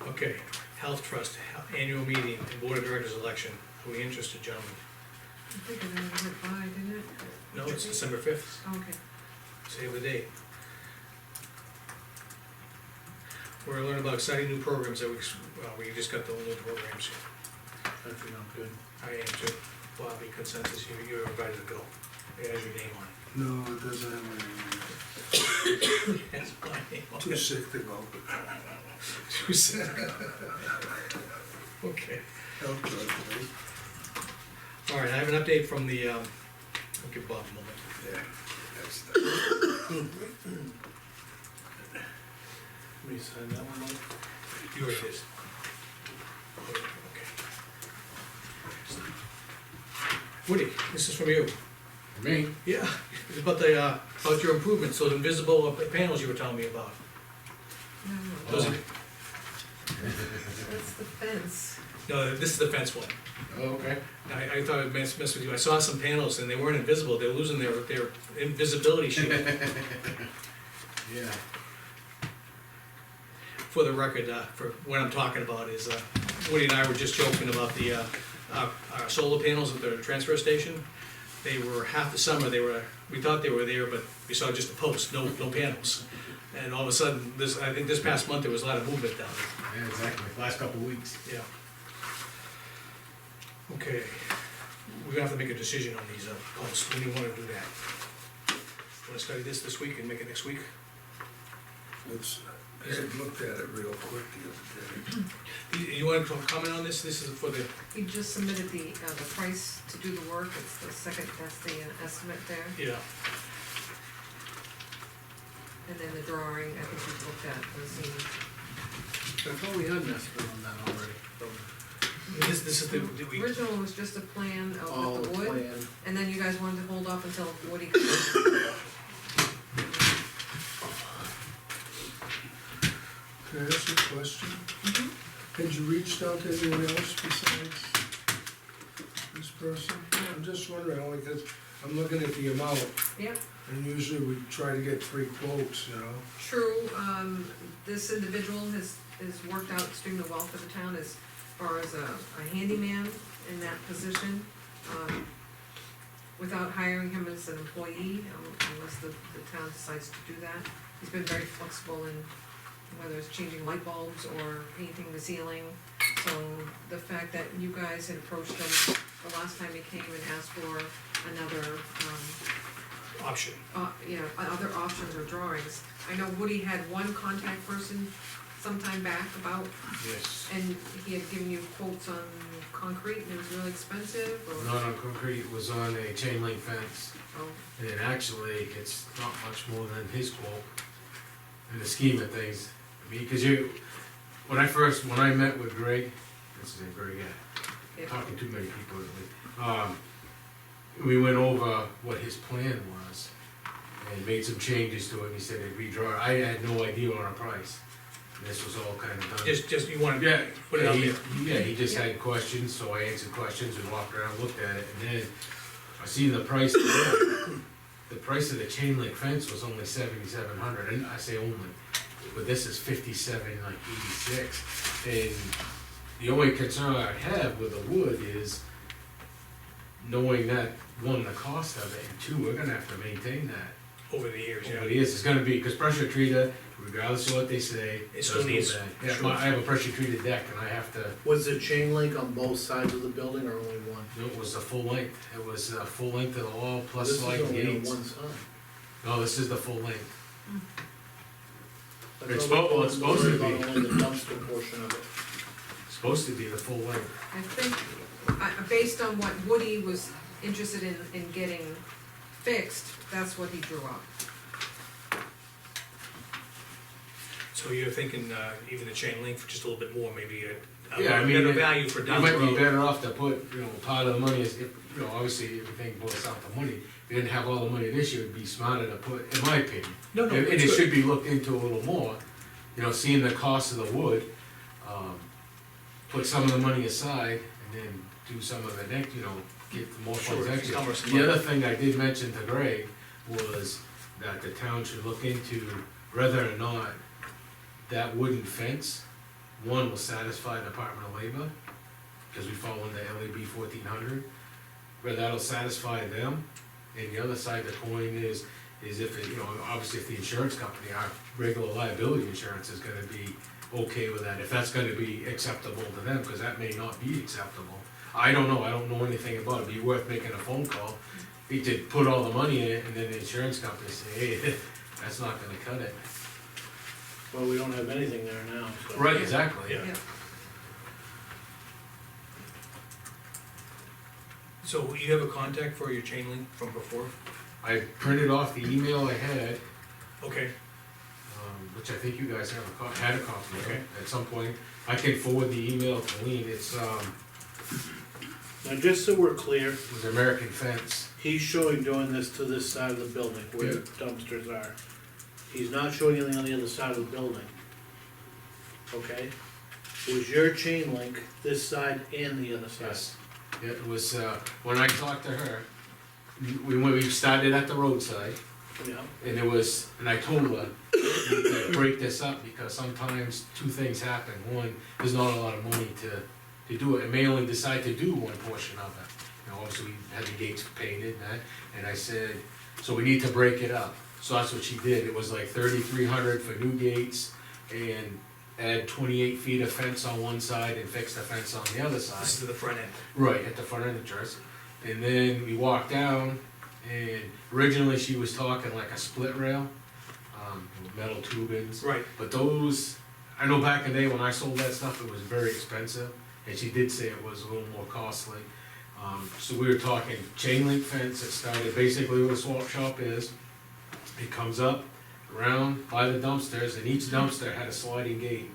okay. Okay, Health Trust, annual meeting, and Board of Directors election. Are we interested, gentlemen? I think it already went by, didn't it? No, it's December 5th. Okay. Save the date. We're gonna learn about exciting new programs that we just got the new programs here. I think I'm good. I am too. Bobby, consensus, you're invited to go. It has your name on No, it doesn't have my name it. That's my name on on it. Too it. sick to go. Too sick. Okay. Help, please. All right, I have an update from the, I'll give Bob a moment. Yeah, that's the. Let me sign that one, Mike. You already did. Okay. Woody, this is from you. Me? Yeah, it's about about your improvements, those invisible panels you were telling me about. No, Those Oh. are, that's the fence. no, this is the fence one. Oh, okay. I thought I'd mess with you. I saw some panels and they weren't invisible. They're losing their invisibility shield. Yeah. For the record, for what I'm talking about is, Woody and I were just joking about the, our solar panels at the transfer station. They were half the summer, we thought they were there, but we saw just a post, no panels. And all of a sudden, I think this past month, there was a lot of movement down there. Yeah, exactly, last couple of weeks. Yeah. Okay, we're gonna have to make a decision on these posts, when do you wanna do that? Wanna study this week and make it next week? Oops, I looked at it real quick the other day. You wanna comment on this? This is for the, He just submitted the price to do the work, it's the second, that's the estimate there, yeah, and then the drawing, I think we looked at, was I thought we had an estimate on that already. this is the, the original was just a plan Oh, with the the wood, plan. and then you guys wanted to hold off until Woody comes. Can I ask you a question? Mm-hmm. Had you reached out to anyone else besides this person? I'm just wondering, only because I'm looking at the amount, Yep, and usually we try to get 3 quotes, you know? true, this individual has worked out extremely well for the town as far as a handyman in that position. Without hiring him as an employee, unless the town decides to do that. He's been very flexible in whether it's changing light bulbs or painting the ceiling, So the fact that you guys had approached him the last time he came and asked for another, Option. other options or drawings. I know Woody had one contact person sometime back about, Yes, and he had given you quotes on concrete and it was really expensive, or? not on concrete, it was on a chain link fence, Oh, and actually, it's not much more than his quote in the scheme of things. I mean, cause when I met with Greg, this is a Greg, yeah. talking too many people, we went over what his plan was and made some changes to it, and he said he'd redraw it. I had no idea on a price. This was all kind of done. Just, you wanna Yeah, put it out there. he just had questions, so I answered questions and walked around, looked at it, and then I seen the price today. The price of the chain link fence was only $7,700, and I say only, but this is 57, like 86. And the only concern I have with the wood is knowing that, one, the cost of it, and two, we're gonna have to maintain that. Over the years, yeah. Over the years, it's gonna be, cause pressure treater, regardless of what they say, It still does go needs- bad. Yeah, sure. I have a pressure treated deck, and I have to, Was the chain link on both sides of the building or only one? it was a full length, it was a full length of the wall, plus This is sliding only on gates. one side. No, this is the full length. I It's thought well, it's supposed to worried be. about Only the dumpster portion of it. Supposed to be the full length. I think, based on what Woody was interested in getting fixed, that's what he drew up. So you're thinking, even the chain link for just a little bit more, maybe Yeah, I mean, better it- value for You down the might be road. better off to put, part of the money is, if, obviously, everything boils down to money. If you didn't have all the money this year, it'd be smarter to put, in my opinion. No, And it's it good. should be looked into a little more, seeing the cost of the wood, put some of the money aside and then do some of the next, get more funds Sure, next year. encumber some The money. other thing I did mention to Greg was that the town should look into whether or not that wooden fence, one, will satisfy the Department of Labor, because we fall under LAB 1400, whether that'll satisfy them. And the other side of the coin is if, obviously if the insurance company, our regular liability insurance is gonna be okay with that, if that's gonna be acceptable to them, because that may not be acceptable. I don't know anything about it, it'd be worth making a phone call. He did put all the money in it, and then the insurance company say, hey, that's not gonna cut it. Well, we don't have anything there now, so. Right, exactly. Yeah. So you have a contact for your chain link from before? I printed off the email I had, Okay, which I think you guys had a copy of Okay. at some point. I can forward the email to Lean, it Now, just so we're clear, was American Fence. he's showing doing this to this side of the building where the dumpsters are. He's not showing anything on the other side of the building. Okay? Was your chain link this side and the other side? Yes, yeah, it was, when I talked to her, we started at the roadside, Yeah, and I told her, we need to break this up, because sometimes two things happen. One, there's not a lot of money to do it, and may only decide to do one portion of it. Obviously, we had the gates painted and that, and I said, so we need to break it up. So that's what she did, it was like 3,300 for new gates, and add 28 feet of fence on one side and fix the fence on the other side. this is the front end. Right, at the front of the church. And then we walked down, and originally she was talking like a split rail, metal tubings. Right, But those, I know back in the day when I sold that stuff, it was very expensive, and she did say it was a little more costly. So we were talking chain link fence, it started basically where the swap shop is. It comes up, around by the dumpsters, and each dumpster had a sliding gate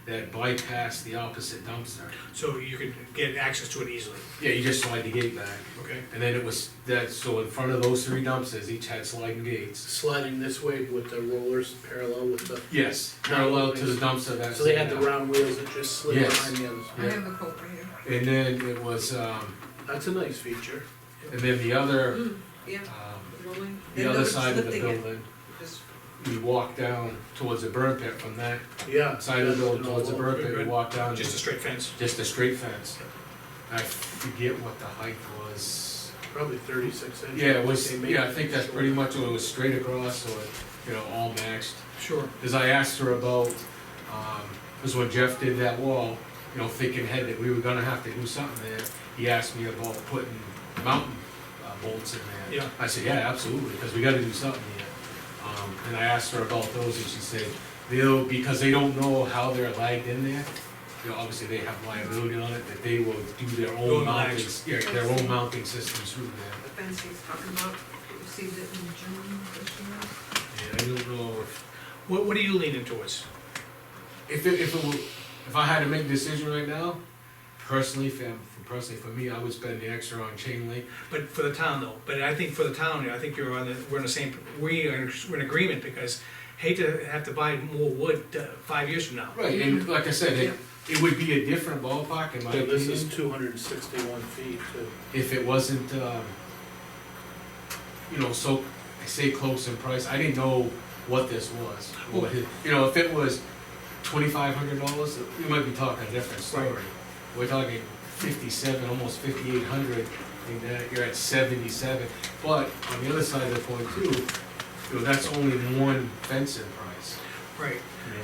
that bypassed the opposite dumpster. so you could get access to it easily, Yeah, you just slide the gate back. okay? And then it was, so in front of those three dumpsters, each had sliding gates. sliding this way with the rollers parallel with the, Yes, parallel to the dumpster that's. so they had the round wheels that just slid Yes. behind the others. I have the quote right here. And then it was, That's a nice feature. and then the other, Yeah, rolling. the Then other they're side of the lifting it. building, Just- we walked down towards the burn pit from that Yeah. side of the building towards the burn pit, we Good. walked down. Just a straight fence. Just a straight fence. I forget what the height was. Probably 36 inches. Yeah, it was, They made yeah, I it think that's short. pretty much what it was, straight across, so it, all matched. Sure. Cause I asked her about, cause when Jeff did that wall, you know, thinking ahead that we were gonna have to do something there, he asked me about putting mountain bolts in there. Yeah. I said, yeah, absolutely, because we gotta do something here. And I asked her about those, and she said, because they don't know how they're lagged in there, you know, obviously they have liability on it, that they will do their Go own in mounting, lags. yeah, their own mounting systems through there. The fence he's talking about, we received it in June this year. And I don't know What are you leaning towards? if I had to make a decision right now, personally, for me, I would spend the extra on chain link. But for the town though, but I think for the town, I think we're in the same, we're in agreement, because hate to have to buy more wood 5 years from now. Right, and like I said, it would be a different ballpark in my So this is opinion, 261 feet too. if it wasn't, you know, so, I say close in price, I didn't know what this was. You know, if it was $2,500, we might be talking a different story. We're talking 57, almost 5,800, and you're at 77. But on the other side of the coin too, you know, that's only one fencing price. Right,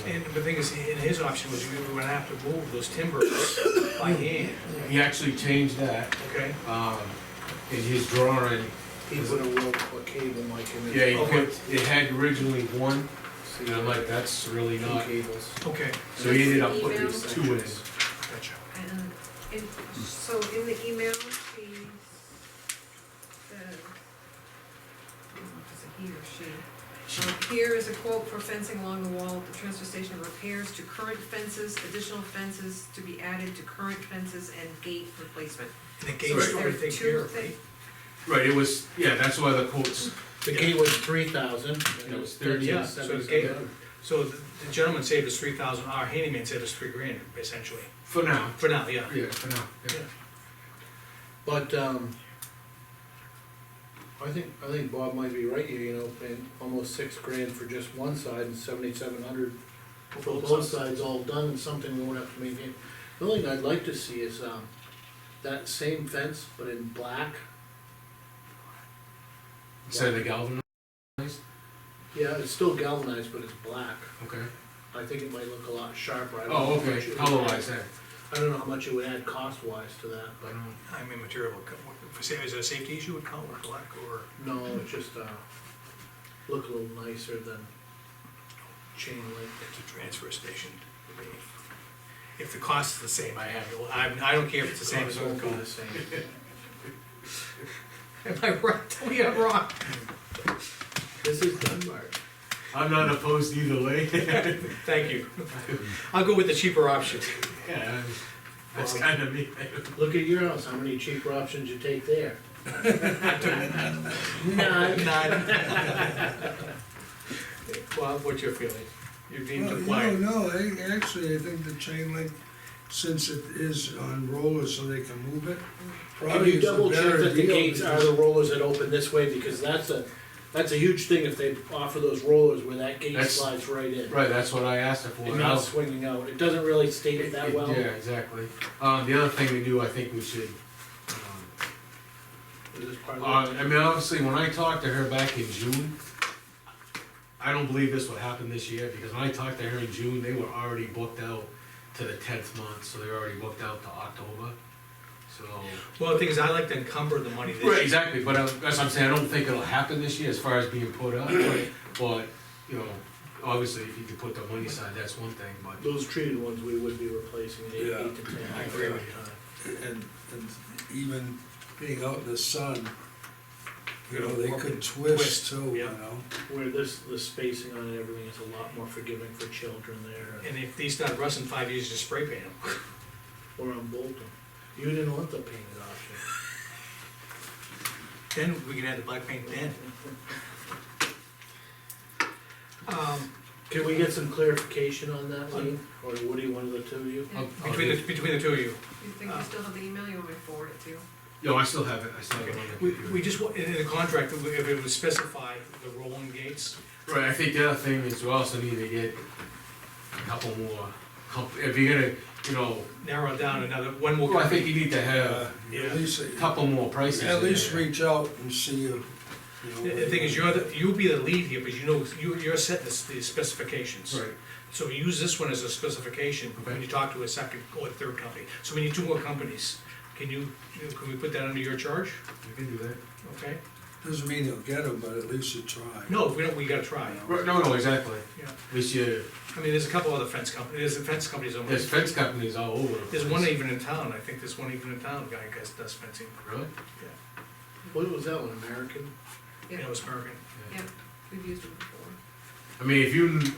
you know. and the thing is, in his option was we were gonna have to move those timbers by hand, He actually changed that, okay? in his drawing. He put a rope, a cable like in it. Yeah, he Okay. put, it had originally one, See, and I'm like, that's really two not. cables. Okay, So he ended up putting Email. two in. gotcha. And, so in the email, she said, I don't know if it's a he or she. Here is a quote for fencing along the wall at the transfer station, repairs to current fences, additional fences to be added to current fences, and gate replacement. And the gate's So is already there taken two care of, thing- right? Right, it was, yeah, that's why the quotes, The gate was 3,000. It was 13, Yeah, so the gate, so the gentleman saved us 3,000, our handyman saved us $3,000, essentially, for now. for now, yeah. Yeah, for now, yeah. But, I think Bob might be right here, you know, paying almost $6,000 for just one side and 7,700 for both sides all done, and something we won't have to maintain. The only thing I'd like to see is, that same fence, but in black. Instead of the galvanized, Yeah, it's still galvanized, but it's black. okay. I think it might look a lot sharper. I don't know Oh, how much okay, it would color-wise, add- yeah. I don't know how much it would add cost-wise to that, but I mean, material, is it a safety issue with color, black, or? no, it just, look a little nicer than chain link. It's a transfer station. If the cost is the same, I don't care if it's the same as Cost what won't be cost. the same. Am I right? Tell me I'm wrong. This is Dunbarton. I'm not opposed either way. Thank you. I'll go with the cheaper option. Yeah, that's kind of me. Look at your house, how many cheaper options you take there? None. Well, what's your feeling? You're being too quiet. No, actually, I think the chain link, since it is on rollers so they can move it, Can probably you is a double check better that the deal gates are because- the rollers that open this way, because that's a huge thing if they offer those rollers where that gate That's- slides right in. Right, that's what I asked her for. And not swinging out, it doesn't really state it that well. Yeah, exactly. The other thing to do, I think we should, It is part of I mean, obviously, when I talked to her back in June, I don't believe this would happen this year, because when I talked to her in June, they were already booked out to the 10th month, so they were already booked out to October, so. Well, the thing is, I like to encumber the money this Right, year. exactly, but that's what I'm saying, I don't think it'll happen this year as far as being put up, but, you know, obviously, if you could put the money aside, that's one thing, but. Those treated ones we would be replacing in Yeah. 8 to 10. I agree with you. And even being out in the sun, you know, they could Twist, twist too, you yeah. know? Where the spacing on it, everything is a lot more forgiving for children there, And if these start rusting 5 years, just spray paint them. or on Bolton. You didn't want the painted option. Then we can add the black paint then. Can we get some clarification on that, Lee, or Woody, one of the two of you? Between the two of you. You think you still have the email, you want me to forward it to you? No, I still have it, I still have it on the computer. We just, in the contract, if it would specify the rolling gates, Right, I think the other thing is we also need to get a couple more, if you're gonna, you know, narrow it down another, one more. well, I think you need to have At least, a couple more prices. at in least there. reach out and see if, you know. The thing is, you'll be the lead here, because you know, you're setting the specifications. Right. So we use this one as a specification when you talk to a second or third company. So we need 2 more companies. Can we put that under your charge? You can do that. Okay? Doesn't mean you'll get them, but at least you try. No, if we don't, we gotta try. Right, no, exactly. Yeah. At least I mean, there's a couple other fence companies, on. there's fence companies all over the place. There's one even in town, I think there's one even in town, guy guys does fencing. Really? What was that one, American? You know, it's American. Yeah, we've used them before. I mean,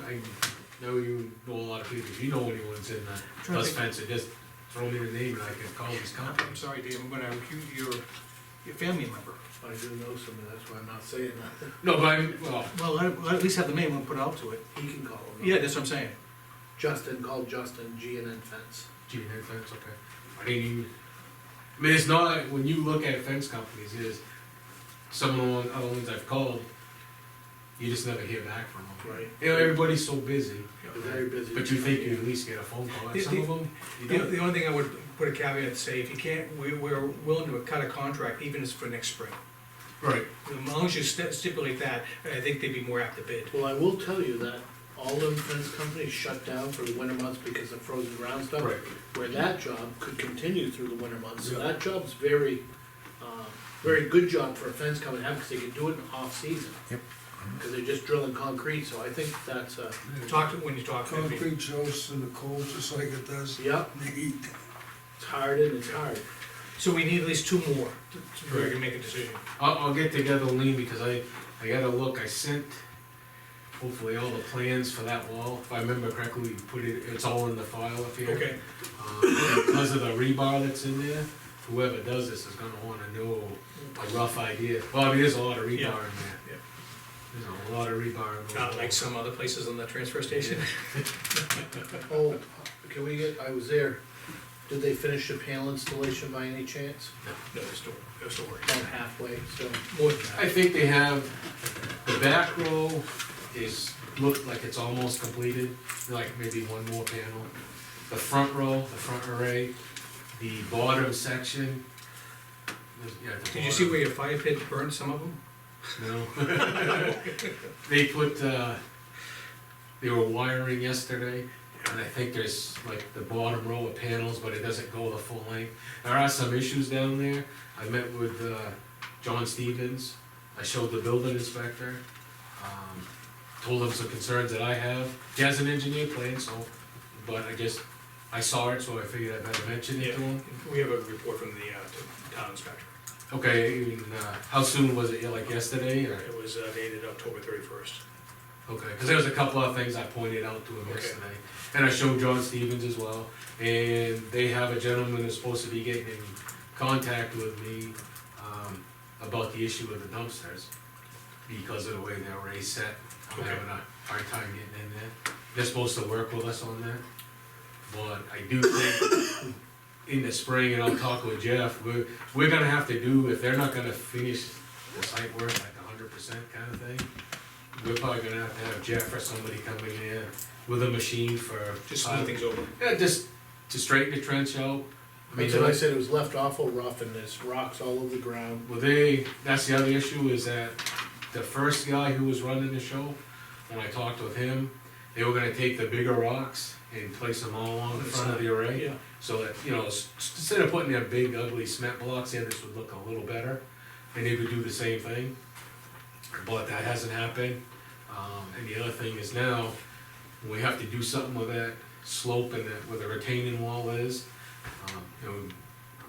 I know you know a lot of people, if you know anyone's in the does fencing, just throw me the name and I can call this company. I'm sorry, Dave, I'm gonna accuse your family member. I do know somebody, that's why I'm not saying that. No, but well, Well, let at least have the name and put out to it. He can call him. Yeah, that's what I'm saying. Justin, called Justin, G&N Fence. G&N fence, okay. I didn't even, I mean, it's not, when you look at fence companies, is some of the other ones I've called, you just never hear back from them. Right. You know, everybody's so busy, They're very busy. but you think you at least get a phone call, and some of them, you don't. The only thing I would put a caveat to say, if you can't, we're willing to cut a contract even if it's for next spring. Right. As long as you stipulate that, I think they'd be more apt to bid. Well, I will tell you that all them fence companies shut down for the winter months because of frozen ground stuff. Right. Where that job could continue through the winter months, so Yeah. that job's very, very good job for a fence company to have, cause they can do it in off-season. Yep. Cause they're just drilling concrete, so I think that's a, When you talk to me. Concrete shows in the cold just like it does yep, in the heat. it's hard and it's hard. So we need at least 2 more to we can make a decision. I'll get together Lean, because I gotta look, I sent hopefully all the plans for that wall, if I remember correctly, we put it's all in the file up here. Okay, Because of the rebar that's in there, whoever does this is gonna wanna know a rough idea. Well, I mean, there's a lot of rebar in Yeah. there. Yeah. There's a lot of rebar in those not like walls. some other places on the transfer station. Oh, can we get, I was there, did they finish the panel installation by any chance? No, they're still working. About halfway, so. More than that. I think they have, the back row looked like it's almost completed, like maybe one more panel. The front row, the front array, the bottom section. Yeah, the Did you see where your fire pit burned some of them? No. They put, they were wiring yesterday, and I think there's like the bottom row of panels, but it doesn't go the full length. There are some issues down there. I met with, John Stevens, I showed the building inspector, told him some concerns that I have. He has an engineer plan, so, but I saw it, so I figured I'd better mention it to him. We have a report from the town inspector. Okay, how soon was it, like yesterday, or? It was dated October 31st. Okay, because there was a couple of things I pointed out to him Okay. yesterday, and I showed John Stevens as well, and they have a gentleman who's supposed to be getting in contact with me, about the issue of the dumpsters, because of the way they're already set. I'm Okay. having a hard time getting in there. They're supposed to work with us on that, but I do think in the spring, and I'll talk with Jeff, we're gonna have to do, if they're not gonna finish the site work like 100% kind of thing, we're probably gonna have Jeff or somebody coming in with a machine for. Just smooth things over. Yeah, just to straighten the trench out. I mean, That's what I said, it was left awful rough and there's rocks all over the ground. well, that's the other issue, is that the first guy who was running the show, when I talked with him, they were gonna take the bigger rocks and place them all along the front of the array. Yeah. So that, instead of putting their big ugly cement blocks in, this would look a little better, and they would do the same thing. But that hasn't happened, and the other thing is now, we have to do something with that slope and where the retaining wall is.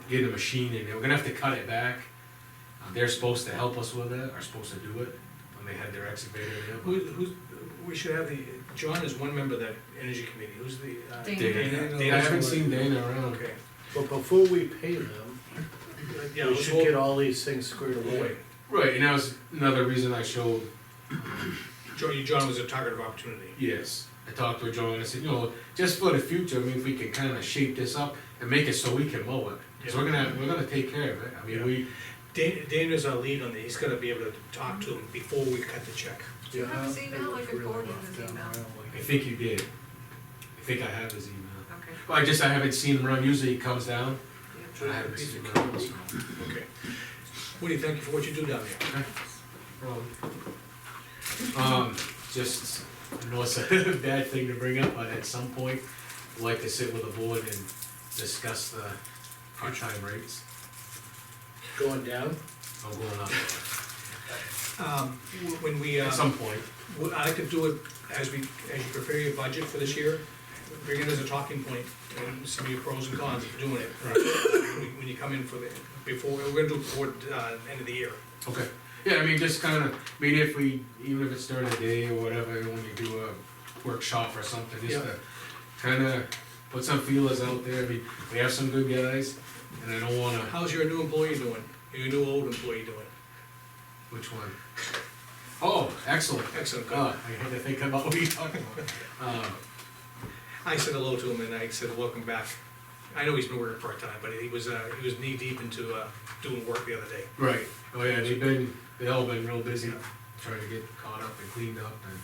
Get a machine in there, we're gonna have to cut it back. They're supposed to help us with it, are supposed to do it, when they had their excavator there. We should have John is one member of that energy committee, who's the? Dana. Dana, I haven't seen Dana around. Okay. But before we pay them, Yeah, we let's should hold- get all these things squared away. Right, and that was another reason I showed. John was a target of opportunity. Yes, I talked to John, and I said, just for the future, I mean, if we can kinda shape this up and make it so we can mow it. Cause we're gonna take care of it, I mean, Dana's our lead on the, he's gotta be able to talk to him before we cut the check. Do you have his email? I could forward him his email. I think you did. I think I have his email. Okay. Well, I haven't seen him run, usually he comes down, Yeah. but I haven't seen him run, so. Okay. Woody, thank you for what you do down there. Just, I know it's a bad thing to bring up, but at some point, I'd like to sit with the board and discuss the part-time rates. Going down? I'm going up When we, at some point. I like to do it as you prepare your budget for this year, bring it as a talking point, and some of your pros and cons of doing it. When you come in for we're gonna do it before, end of the year. Okay. Yeah, I mean, just kinda, I mean, even if it's during the day or whatever, when you do a workshop or something, just to kinda put some feelers out there. I mean, we have some good guys, and I don't wanna, How's your new employee doing? Your new old employee doing? which one? Oh, excellent. Excellent, Oh, good. I had to think about what you're talking about. I said hello to him and I said, welcome back. I know he's been working part-time, but he was knee deep into, doing work the other day. Right, oh yeah, they all been real busy, trying to get caught up and cleaned up and.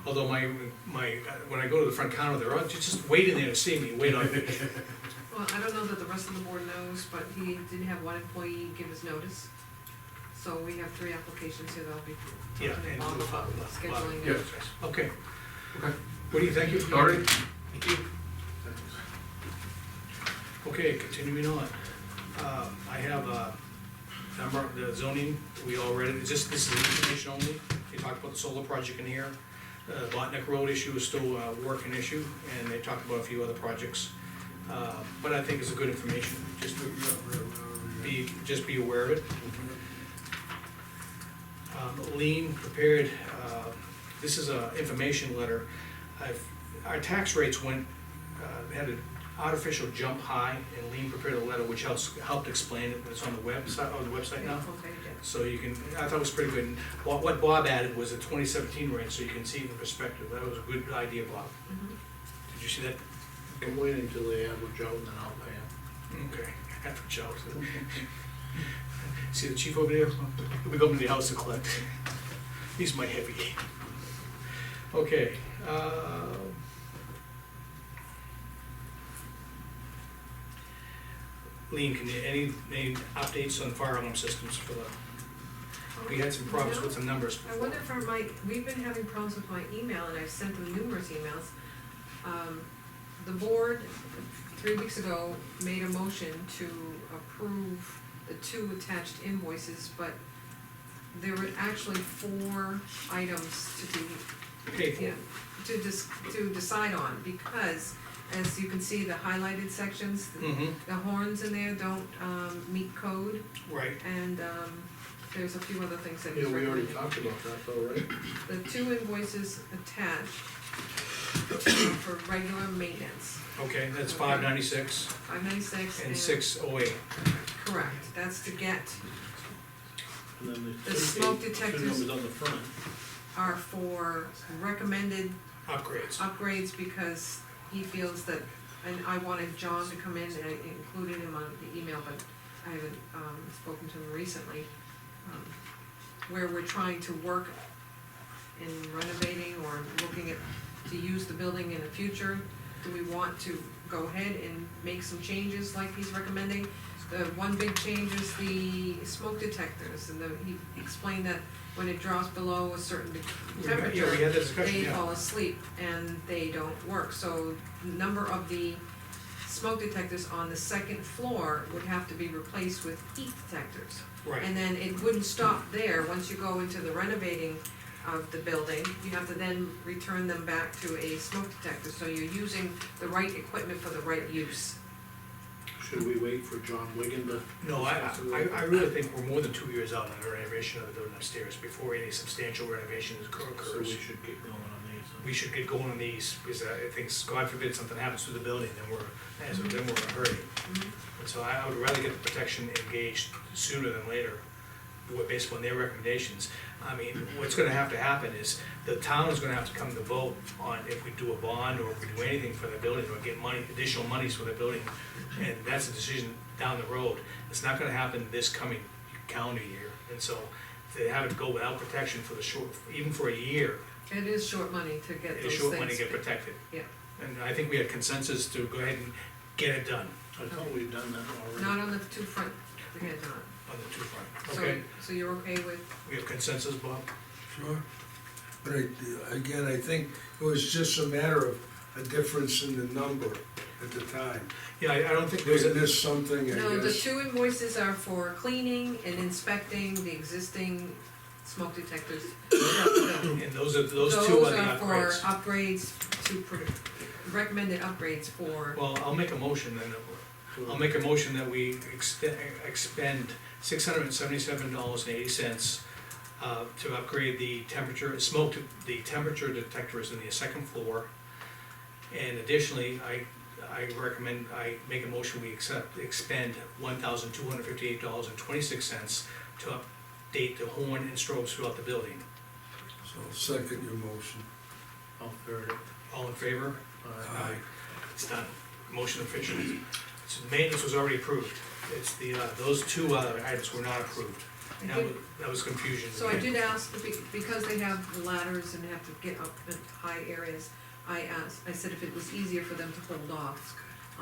Although when I go to the front counter, they're all just waiting there to see me, wait on me. Well, I don't know that the rest of the board knows, but he did have one employee give his notice. So we have 3 applications here that'll be Yeah, talking and about scheduling. Yeah. Okay, Okay. Woody, thank you. All right. Thank you. Okay, continuing on. I have, number, the zoning, we all read it, this is information only. They talked about the solar project in here. Botnick Road issue is still a working issue, and they talked about a few other projects. But I think it's a good information, just be aware of it. Lean prepared, this is a information letter. Our tax rates went, had an artificial jump high, and Lean prepared a letter which helped explain it, but it's on the website now. Okay, yeah. So you can, I thought it was pretty good. And what Bob added was a 2017 rate, so you can see it in perspective. That was a good idea, Bob. Mhm. Did you see that? I'm waiting till they have a Joe and then I'll pay him. Okay, half a joke. See the chief over there? We go into the house to collect. He's my heavy. Okay, Lean, can you, any updates on fire alarm systems for the, we had some problems with some numbers I wonder if we've been having problems with my email, and I've sent them numerous emails. The board, 3 weeks ago, made a motion to approve the 2 attached invoices, but there were actually 4 items to be, paid yeah, for. to decide on, because as you can see, the highlighted sections, Mm-hmm, the horns in there don't, meet code, right. and, there's a few other things that he's Yeah, we already recommending. talked about that though, right? The 2 invoices attached for regular maintenance, Okay, that's 596 596 and 608. Correct, that's to get, And then The two smoke two detectors- numbers on the front. are for recommended Upgrades. upgrades, because he feels that, and I wanted John to come in, and I included him on the email, but I haven't, spoken to him recently, where we're trying to work in renovating or looking at, to use the building in the future. Do we want to go ahead and make some changes like he's recommending? The one big change is the smoke detectors, and he explained that when it drops below a certain temperature, Yeah, we had that discussion, they yeah. fall asleep and they don't work. So number of the smoke detectors on the 2nd floor would have to be replaced with heat detectors. Right, And then it wouldn't stop there. Once you go into the renovating of the building, you have to then return them back to a smoke detector. So you're using the right equipment for the right use. Should we wait for John Wigan to? no, I really think we're more than 2 years out on the renovation of the building upstairs before any substantial renovations So we occurs. should get going on these. We should get going on these, because I think, God forbid, something happens to the building, then we're in a hurry. And so I would rather get the protection engaged sooner than later, based on their recommendations. I mean, what's gonna have to happen is, the town is gonna have to come to vote on if we do a bond, or if we do anything for the building, or get money, additional monies for the building, and that's a decision down the road. It's not gonna happen this coming calendar year, and so, to have it go without protection for the short, even for a year, It is short money to get those it's things. short money to get protected. Yeah. And I think we had consensus to go ahead and get it done. I thought we'd done that already. Not on the 2 front, we had done. on the two front, So, okay? so you're okay with, We have consensus, Bob? Sure. But again, I think it was just a matter of a difference in the number at the time. Yeah, I don't think there's There's a, something, I no, the guess. 2 invoices are for cleaning and inspecting the existing smoke detectors. and those two are the for upgrades. upgrades to, recommended upgrades for, Well, I'll make a motion then, I'll make a motion that we expend $677.80 to upgrade the temperature, the temperature detectors in the second floor. And additionally, I make a motion, we expend $1,258.26 to update the horn and strobes throughout the building. So second your motion. I'll third it. All in favor? Aye. It's done. Motion official. So the maintenance was already approved. It's the, those two other items were not approved. I That did- was, that was confusion. so I did ask, because they have the ladders and have to get up in high areas, I said if it was easier for them to hold off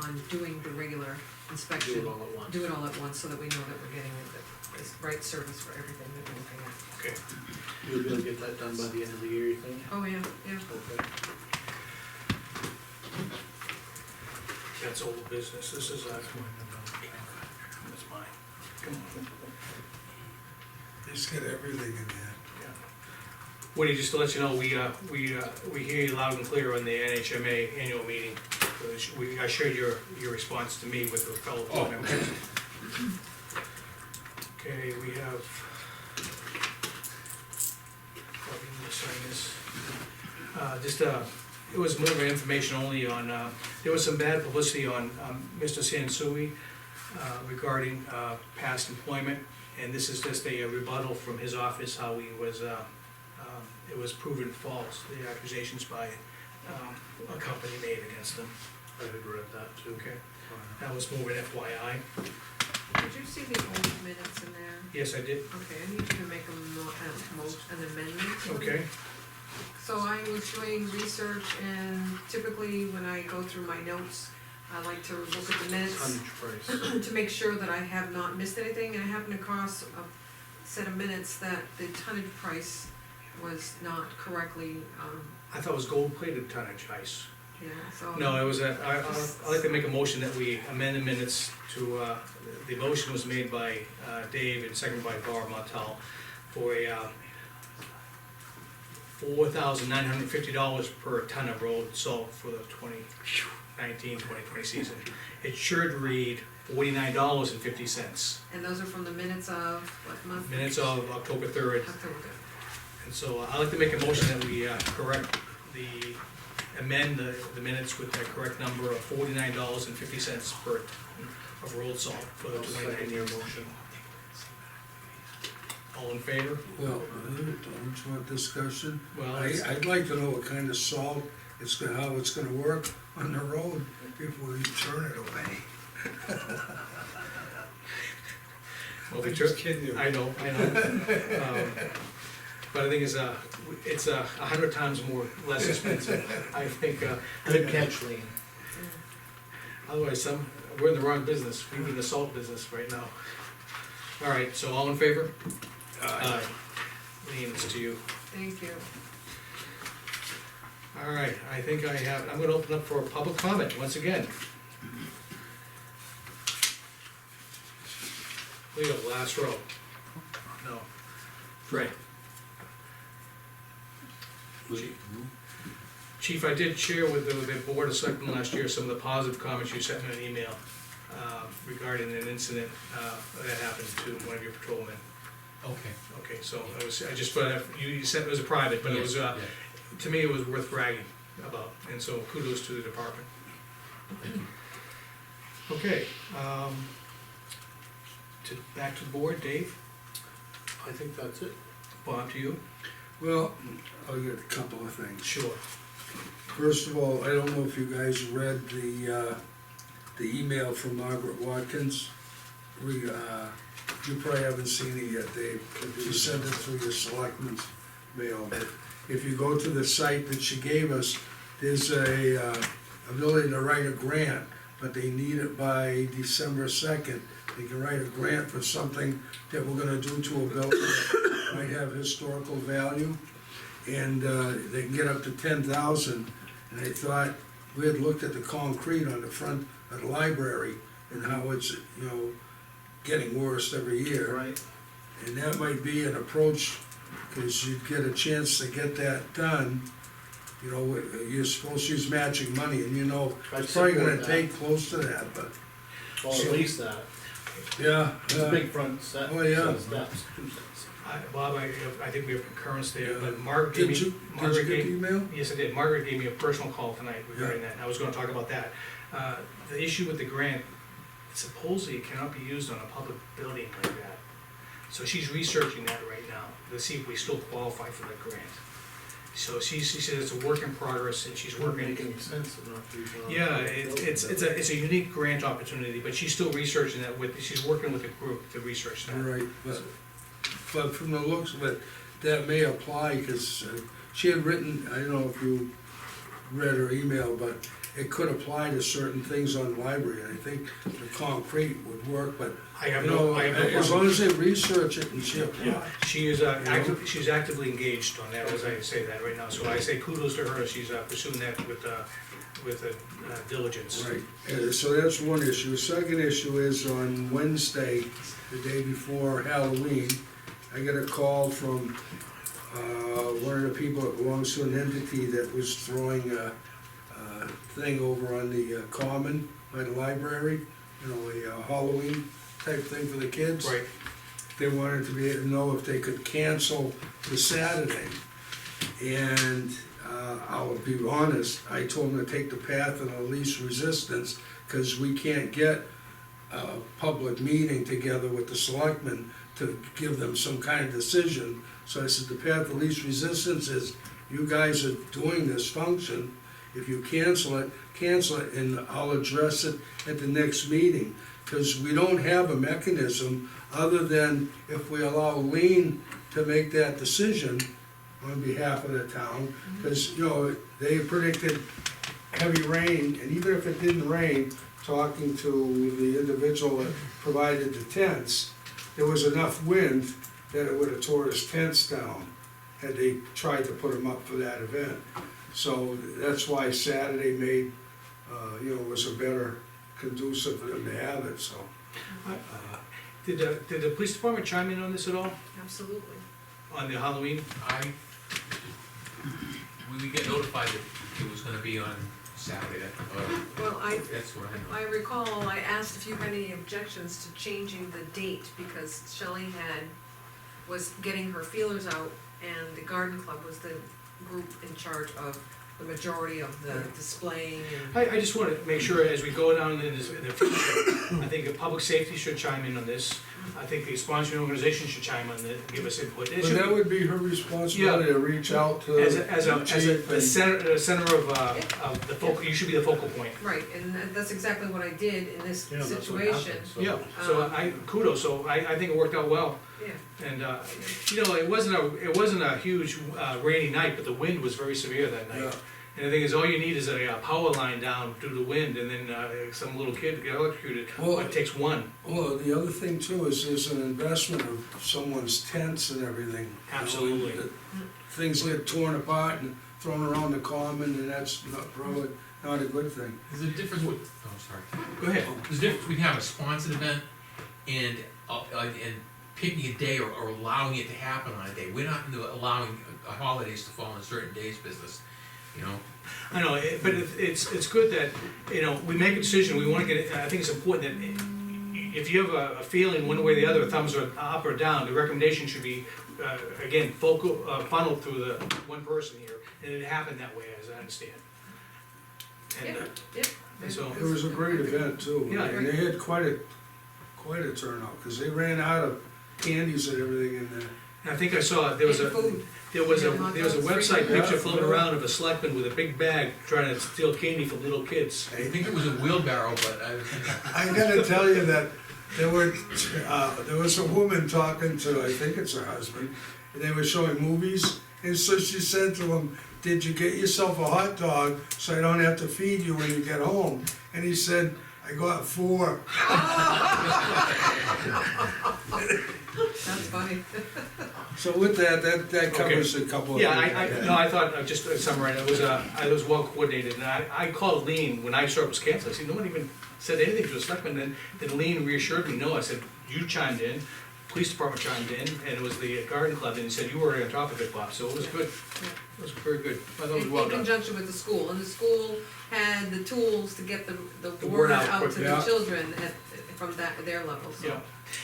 on doing the regular inspection. Do it all at once. Do it all at once, so that we know that we're getting the right service for everything that we're looking at. Okay. You'll be able to get that done by the end of the year, you think? Oh, yeah, yeah. Okay. That's old business. This is, that's mine. Come on. He's got everything in there. Yeah. Woody, just to let you know, we hear you loud and clear on the NHMA annual meeting. I shared your response to me with the fellow board members. Okay, we have. Probably need to sign this. It was more of an information only on, there was some bad publicity on, Mr. Sansui, regarding, past employment. And this is just a rebuttal from his office, how he was, it was proven false, the accusations by, a company made against him. I had read that too. Okay, that was more of an FYI. Did you see the old minutes in there? Yes, I did. Okay, I need you to make an amendment. Okay, So I was doing research, and typically when I go through my notes, I like to look at the minutes Tonnage price. to make sure that I have not missed anything, and I happened across a set of minutes that the tonnage price was not correctly, I thought it was gold-plated tonnage ice. yeah, so. No, it was I'd like to make a motion that we amend the minutes to, the motion was made by, Dave and seconded by Barb Montel for a, $4,950 per ton of road salt for the 2019-2020 season. It should read $49.50, And those are from the minutes of what month? minutes of October 3rd. October, good. And so I'd like to make a motion that we amend the minutes with the correct number of $49.50 per ton of road salt for the I'll second your 2019. motion. All in favor? Well, don't you want discussion? Well, I'd like to know what kind of salt, how it's gonna work on the road before you turn it away. well, I'm just kidding you. I know. But the thing is, it's 100 times less expensive. I think, Good catch, Lean. otherwise we're in the wrong business. We're in the salt business right now. All right, so all in favor? Aye. Lean, it's to you. Thank you. All right, I'm gonna open up for public comment once again. Leo, last row. No. Fred. Chief, I did share with the Board of Selectmen last year some of the positive comments you sent in an email regarding an incident that happened to one of your patrolmen. Okay. Okay, so I just, you said it was a private, but it was, Yeah. to me, it was worth bragging about, and so kudos to the department. Okay, back to the board, Dave, I think that's it. Bob, to you. Well, I'll get a couple of things. Sure. First of all, I don't know if you guys read the email from Margaret Watkins. You probably haven't seen it yet, Dave. She sent it through your selectmen's mail. But if you go to the site that she gave us, there's a ability to write a grant, but they need it by December 2nd they can write a grant for something that we're gonna do to a building that might have historical value. And, they can get up to 10,000, and I thought, we had looked at the concrete on the front of the library and how it's, you know, getting worse every year. Right, And that might be an approach, cause you'd get a chance to get that done. You know, you're supposed to use matching money, and you know, it's probably gonna take close to that, but, well, at least that, yeah. it's a big front set, Oh, yeah. set of steps, 2 sets. Bob, I think we have concurrence there, but Margaret Did gave you, me, did you Margaret get the gave, email? yes, I did, Margaret gave me a personal call tonight regarding that, and I was gonna talk about that. The issue with the grant, supposedly it cannot be used on a public building like that. So she's researching that right now, to see if we still qualify for the grant. So she said it's a work in progress, and she's Wouldn't working. make any sense to not use it on a Yeah, public building. it's a unique grant opportunity, but she's still researching that she's working with a group to research that. Right, but from the looks of it, that may apply, cause she had written, I don't know if you read her email, but it could apply to certain things on the library, and I think the concrete would work, but, I have you no, know, I have no as problem. long as they research it and she Yeah, applies. she is, she's actively engaged on that, as I say that right now, so I say kudos to her, she's pursuing that with diligence. Right, so that's one issue. The second issue is on Wednesday, the day before Halloween, I got a call from, one of the people that belongs to an entity that was throwing a thing over on the common by the library, you know, a Halloween type thing for the kids. Right, They wanted to be able to know if they could cancel the Saturday. And, I'll be honest, I told them to take the path of the least resistance, cause we can't get a public meeting together with the selectmen to give them some kind of decision. So I said, the path of least resistance is, you guys are doing this function, if you cancel it, and I'll address it at the next meeting. Cause we don't have a mechanism other than if we allow Lean to make that decision on behalf of the town. Cause, you know, they predicted heavy rain, and even if it didn't rain, talking to the individual that provided the tents, there was enough wind that it would have tore his tents down had they tried to put them up for that event. So that's why Saturday made, you know, was a better conducive for them to have it, so. did the police department chime in on this at all, Absolutely. on the Halloween? We get notified that it was gonna be on Saturday, Well, that's what I know. I recall, I asked if you had any objections to changing the date, because Shelley was getting her feelers out, and the garden club was the group in charge of the majority of the displaying and. I just wanna make sure as we go down in the future, I think the public safety should chime in on this. I think the sponsoring organization should chime in and give us input. It But should- that would be her responsibility to reach out to As the a chief the and. center of the focal, you should be the focal point. Right, and that's exactly what I did in this Yeah, that's what situation. happened, so. Yeah, so kudos, so I think it worked out well. Yeah, And, you know, it wasn't a huge rainy night, but the wind was very severe that Yeah. night. And the thing is, all you need is a power line down due to the wind, and then some little kid get electrocuted. Well- It takes one. Well, the other thing too is there's an investment of someone's tents and everything. you know, Absolutely. that Things get torn apart and thrown around the common, and that's probably not a good thing. There's a difference with, oh, sorry. Go ahead. There's a difference between having a sponsored event and picking a day or allowing it to happen on a day. We're not allowing holidays to fall on certain days business, you know? I know, but it's good that, you know, we make a decision, we wanna get, I think it's important that if you have a feeling one way or the other, thumbs are up or down, the recommendation should be, again, funneled through the one person here, and it happened that way, as I understand. And, yeah. and so, It was a great event too, Yeah. and they had quite a turnout, cause they ran out of candies and everything in there. and I think I saw, there was a Food. There was a Yeah, hot dogs, website free. picture Yeah, floating yeah. around of a selectman with a big bag trying to steal candy from little kids. I think it was a wheelbarrow, but I gotta tell you that there was a woman talking to, I think it's her husband, and they were showing movies, and so she said to him, "Did you get yourself a hot dog so I don't have to feed you when you get home?" And he said, I got 4. That's funny. So with that covers a couple of. Yeah, things. I thought, just to summarize, it was well coordinated, and I called Lean when I saw it was canceled, I said, no one even said anything to the selectmen, then Lean reassured me, no, I said, you chimed in, police department chimed in, and it was the garden club, and he said, you were on top of it, Bob, so it was good, it was very good, I thought it was well In done. conjunction with the school, and the school had the tools to get the The word word out out to quick, the yeah. children from their level, so. Yeah,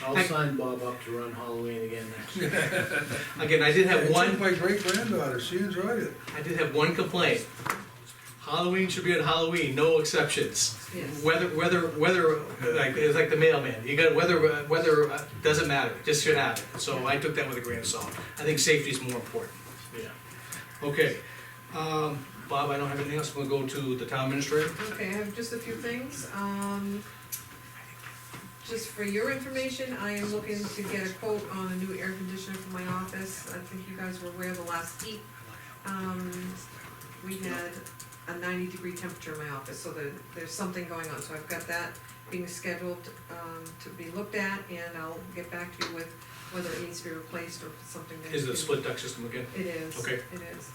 I'll sign Bob up to run Halloween again next year. again, I did have It's one, my great granddaughter, she enjoyed it. I did have one complaint. Halloween should be on Halloween, no exceptions. Yes. Weather, like, it's like the mailman, you got weather, doesn't matter, just should happen. So I took that with a grain of salt. I think safety is more important. Yeah. Okay, Bob, I don't have anything else, we'll go to the town administrator. Okay, I have just a few things, just for your information, I am looking to get a quote on a new air conditioner for my office. I think you guys were aware of the last heat. We had a 90-degree temperature in my office, so there's something going on, so I've got that being scheduled, to be looked at, and I'll get back to you with whether it needs to be replaced or something that. Is it a split duct system again? It is. Okay. It is.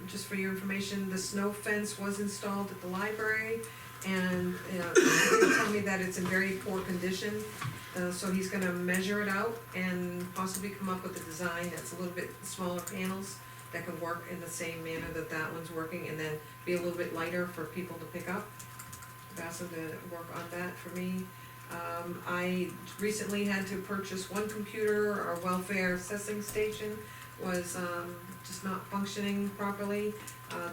Just for your information, the snow fence was installed at the library, and, they tell me that it's in very poor condition. So he's gonna measure it out and possibly come up with a design that's a little bit smaller panels that can work in the same manner that one's working, and then be a little bit lighter for people to pick up. I've asked him to work on that for me. I recently had to purchase one computer. Our welfare assessing station was, just not functioning properly.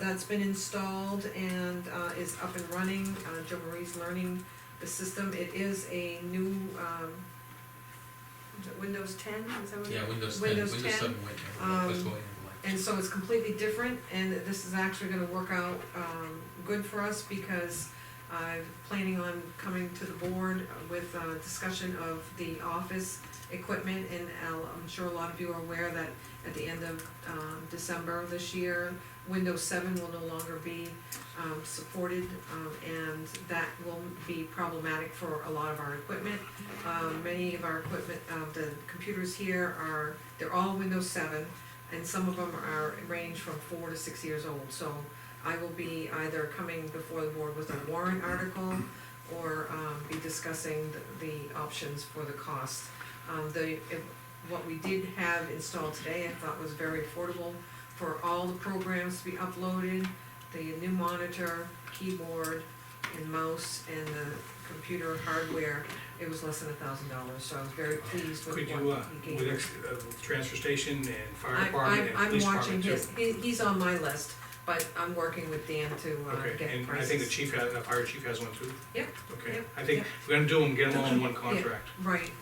That's been installed and, is up and running. Jo Marie's learning the system. It is a new, is it Windows 10? Is that what it is? Yeah, Windows 10, Windows Windows 10. 7 went there, that's going in And so it's completely different, and this is actually gonna work out, good for us, because I'm planning on coming to the board with a discussion of the office equipment, and I'm sure a lot of you are aware that at the end of, December this year, Windows 7 will no longer be, supported, and that will be problematic for a lot of our equipment. Many of our equipment, the computers here they're all Windows 7, and some of them range from 4 to 6 years old, so I will be either coming before the board with a warrant article, or, be discussing the options for the cost. What we did have installed today, I thought was very affordable for all the programs to be uploaded, the new monitor, keyboard, and mouse, and the computer hardware. It was less than $1,000, so I was very pleased with what Could he you, gave with us. transfer station and fire I'm department and police watching department too? he's on my list, but I'm working with Dan to, Okay, get and I prices. think the fire chief has one too? Yep, Okay, yep, I think yep. if we're gonna do them, get them all in one contract. right,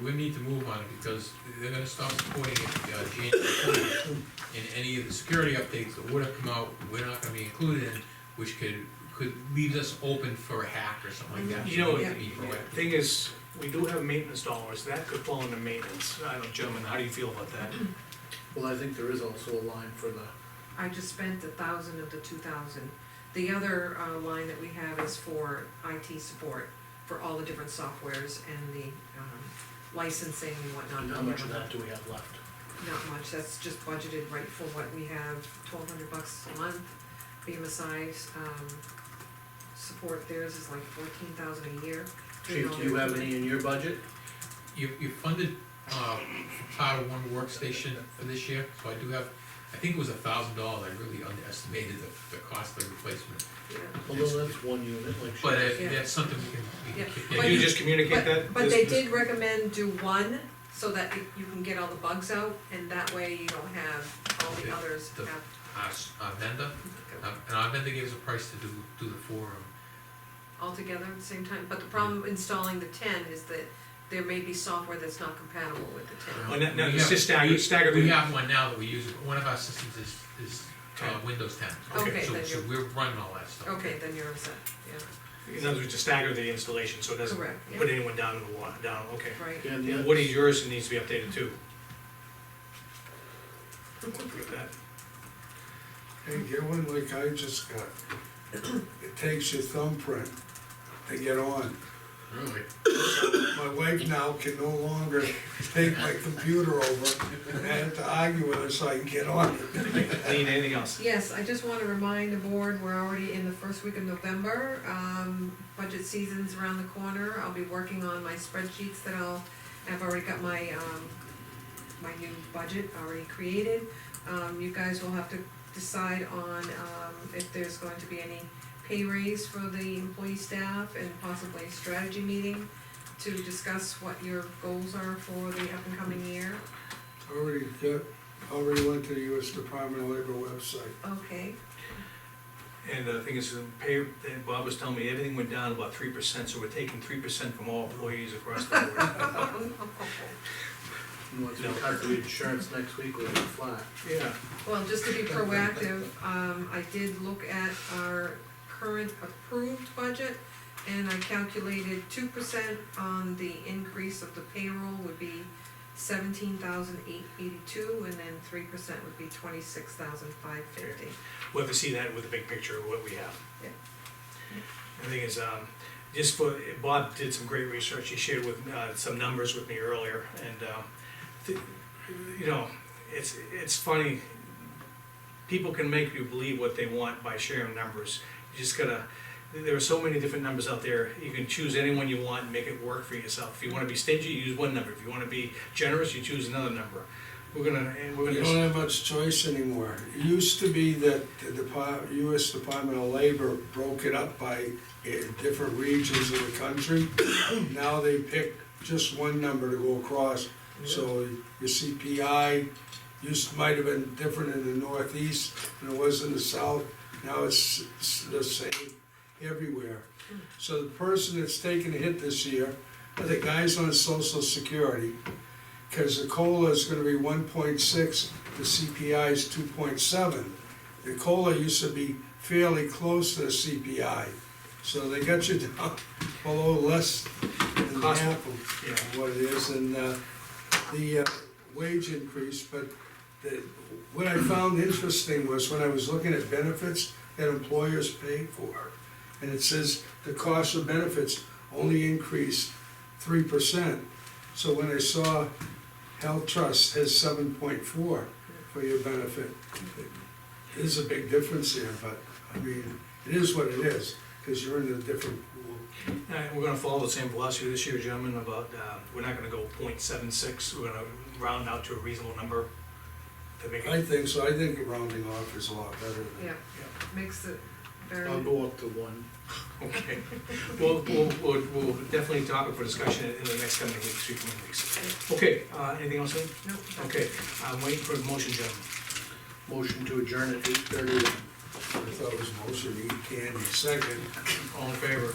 We need to move on it because they're gonna stop supporting it, January 20th. And any of the security updates that would have come out, we're not gonna be included in, which could leave us open for a hack or something like that. You know, So we have to be proactive. thing is, we do have maintenance dollars, that could fall under maintenance. I don't know, gentlemen, how do you feel about that? Well, I think there is also a line for the, I just spent 1,000 of the 2,000. The other, line that we have is for IT support, for all the different softwares and the, licensing and whatnot. how much of that do we have left? Not much, that's just budgeted right for what we have, $1,200 a month. BMSI's, support theirs is like 14,000 a year. Chief, do you have any in your budget? You funded, part of one workstation for this year, so I do have, I think it was $1,000, I really underestimated the cost of the replacement. Yeah. Although that's one unit, like. she But said. Yeah. that's something we can Yeah. kick Can in. you just communicate that? But This- they this- did recommend do one, so that you can get all the bugs out, and that way you don't have all the others The- have. Our vendor, and our vendor gave us a price to do the 4 of them. All together at the same time, but the problem installing the 10 is that there may be software that's not compatible with the 10. Oh, now, We it's have- just staggered. We have one now that we use, one of our systems is 10. Windows 10. Okay, So then so you're, we're running all that stuff. okay, then you're upset, yeah, In other words, to stagger the installation, so it doesn't correct, yeah, put anyone down in the water, okay. right. Yeah, Yeah, the- Woody's, yours needs to be updated too. With that. Hey, get one like I just got. it takes your thumbprint to get on. Really? My wife now can no longer take my computer over, and I have to argue with her so I can get on it. Lean, anything else? Yes, I just wanna remind the board, we're already in the first week of November, budget season's around the corner, I'll be working on my spreadsheets I've already got my, my new budget already created. You guys will have to decide on, if there's going to be any pay raise for the employee staff and possibly a strategy meeting to discuss what your goals are for the up and coming year. Already went to the US Department of Labor website. Okay, And the thing is, Bob was telling me everything went down about 3%, so we're taking 3% from all employees across the board. And once we cut the insurance next week, we'll be flat. Yeah. well, just to be proactive, I did look at our current approved budget, and I calculated 2% on the increase of the payroll would be 17,882, and then 3% would be 26,550. We'll have to see that with the big picture of what we have. Yeah. The thing is, just for, Bob did some great research, he shared with, some numbers with me earlier, and, you know, it's funny, people can make you believe what they want by sharing numbers. You just gotta, there are so many different numbers out there, you can choose any one you want and make it work for yourself. If you wanna be stingy, you use one number, if you wanna be generous, you choose another number. We're You gonna don't have much choice anymore. It used to be that the US Department of Labor broke it up by different regions of the country. Now they pick just one number to go across. So your CPI might have been different in the Northeast than it was in the South. Now it's the same everywhere. So the person that's taking a hit this year are the guys on Social Security, because the COLA is gonna be 1.6, the CPI is 2.7. The COLA used to be fairly close to the CPI, so they got you down below less than Cost- half of yeah. what it is, and the wage increase, but what I found interesting was when I was looking at benefits that employers pay for, and it says the cost of benefits only increased 3%. So when I saw Health Trust has 7.4 for your benefit, it is a big difference there, but I mean, it is what it is, because you're in a different pool. We're gonna follow the same philosophy this year, gentlemen, about, we're not gonna go 0.76, we're gonna round out to a reasonable number to make I it. think so, I think rounding off is a lot better than. Yeah, makes it very. I'll go up to 1. Okay. We'll definitely topic for discussion in the next coming weeks, 3 coming weeks. Okay, anything else, Lynn? No. Okay, I'm waiting for a motion, gentlemen. Motion to adjourn at 8:31. I thought it was motion, you can, second. All in favor?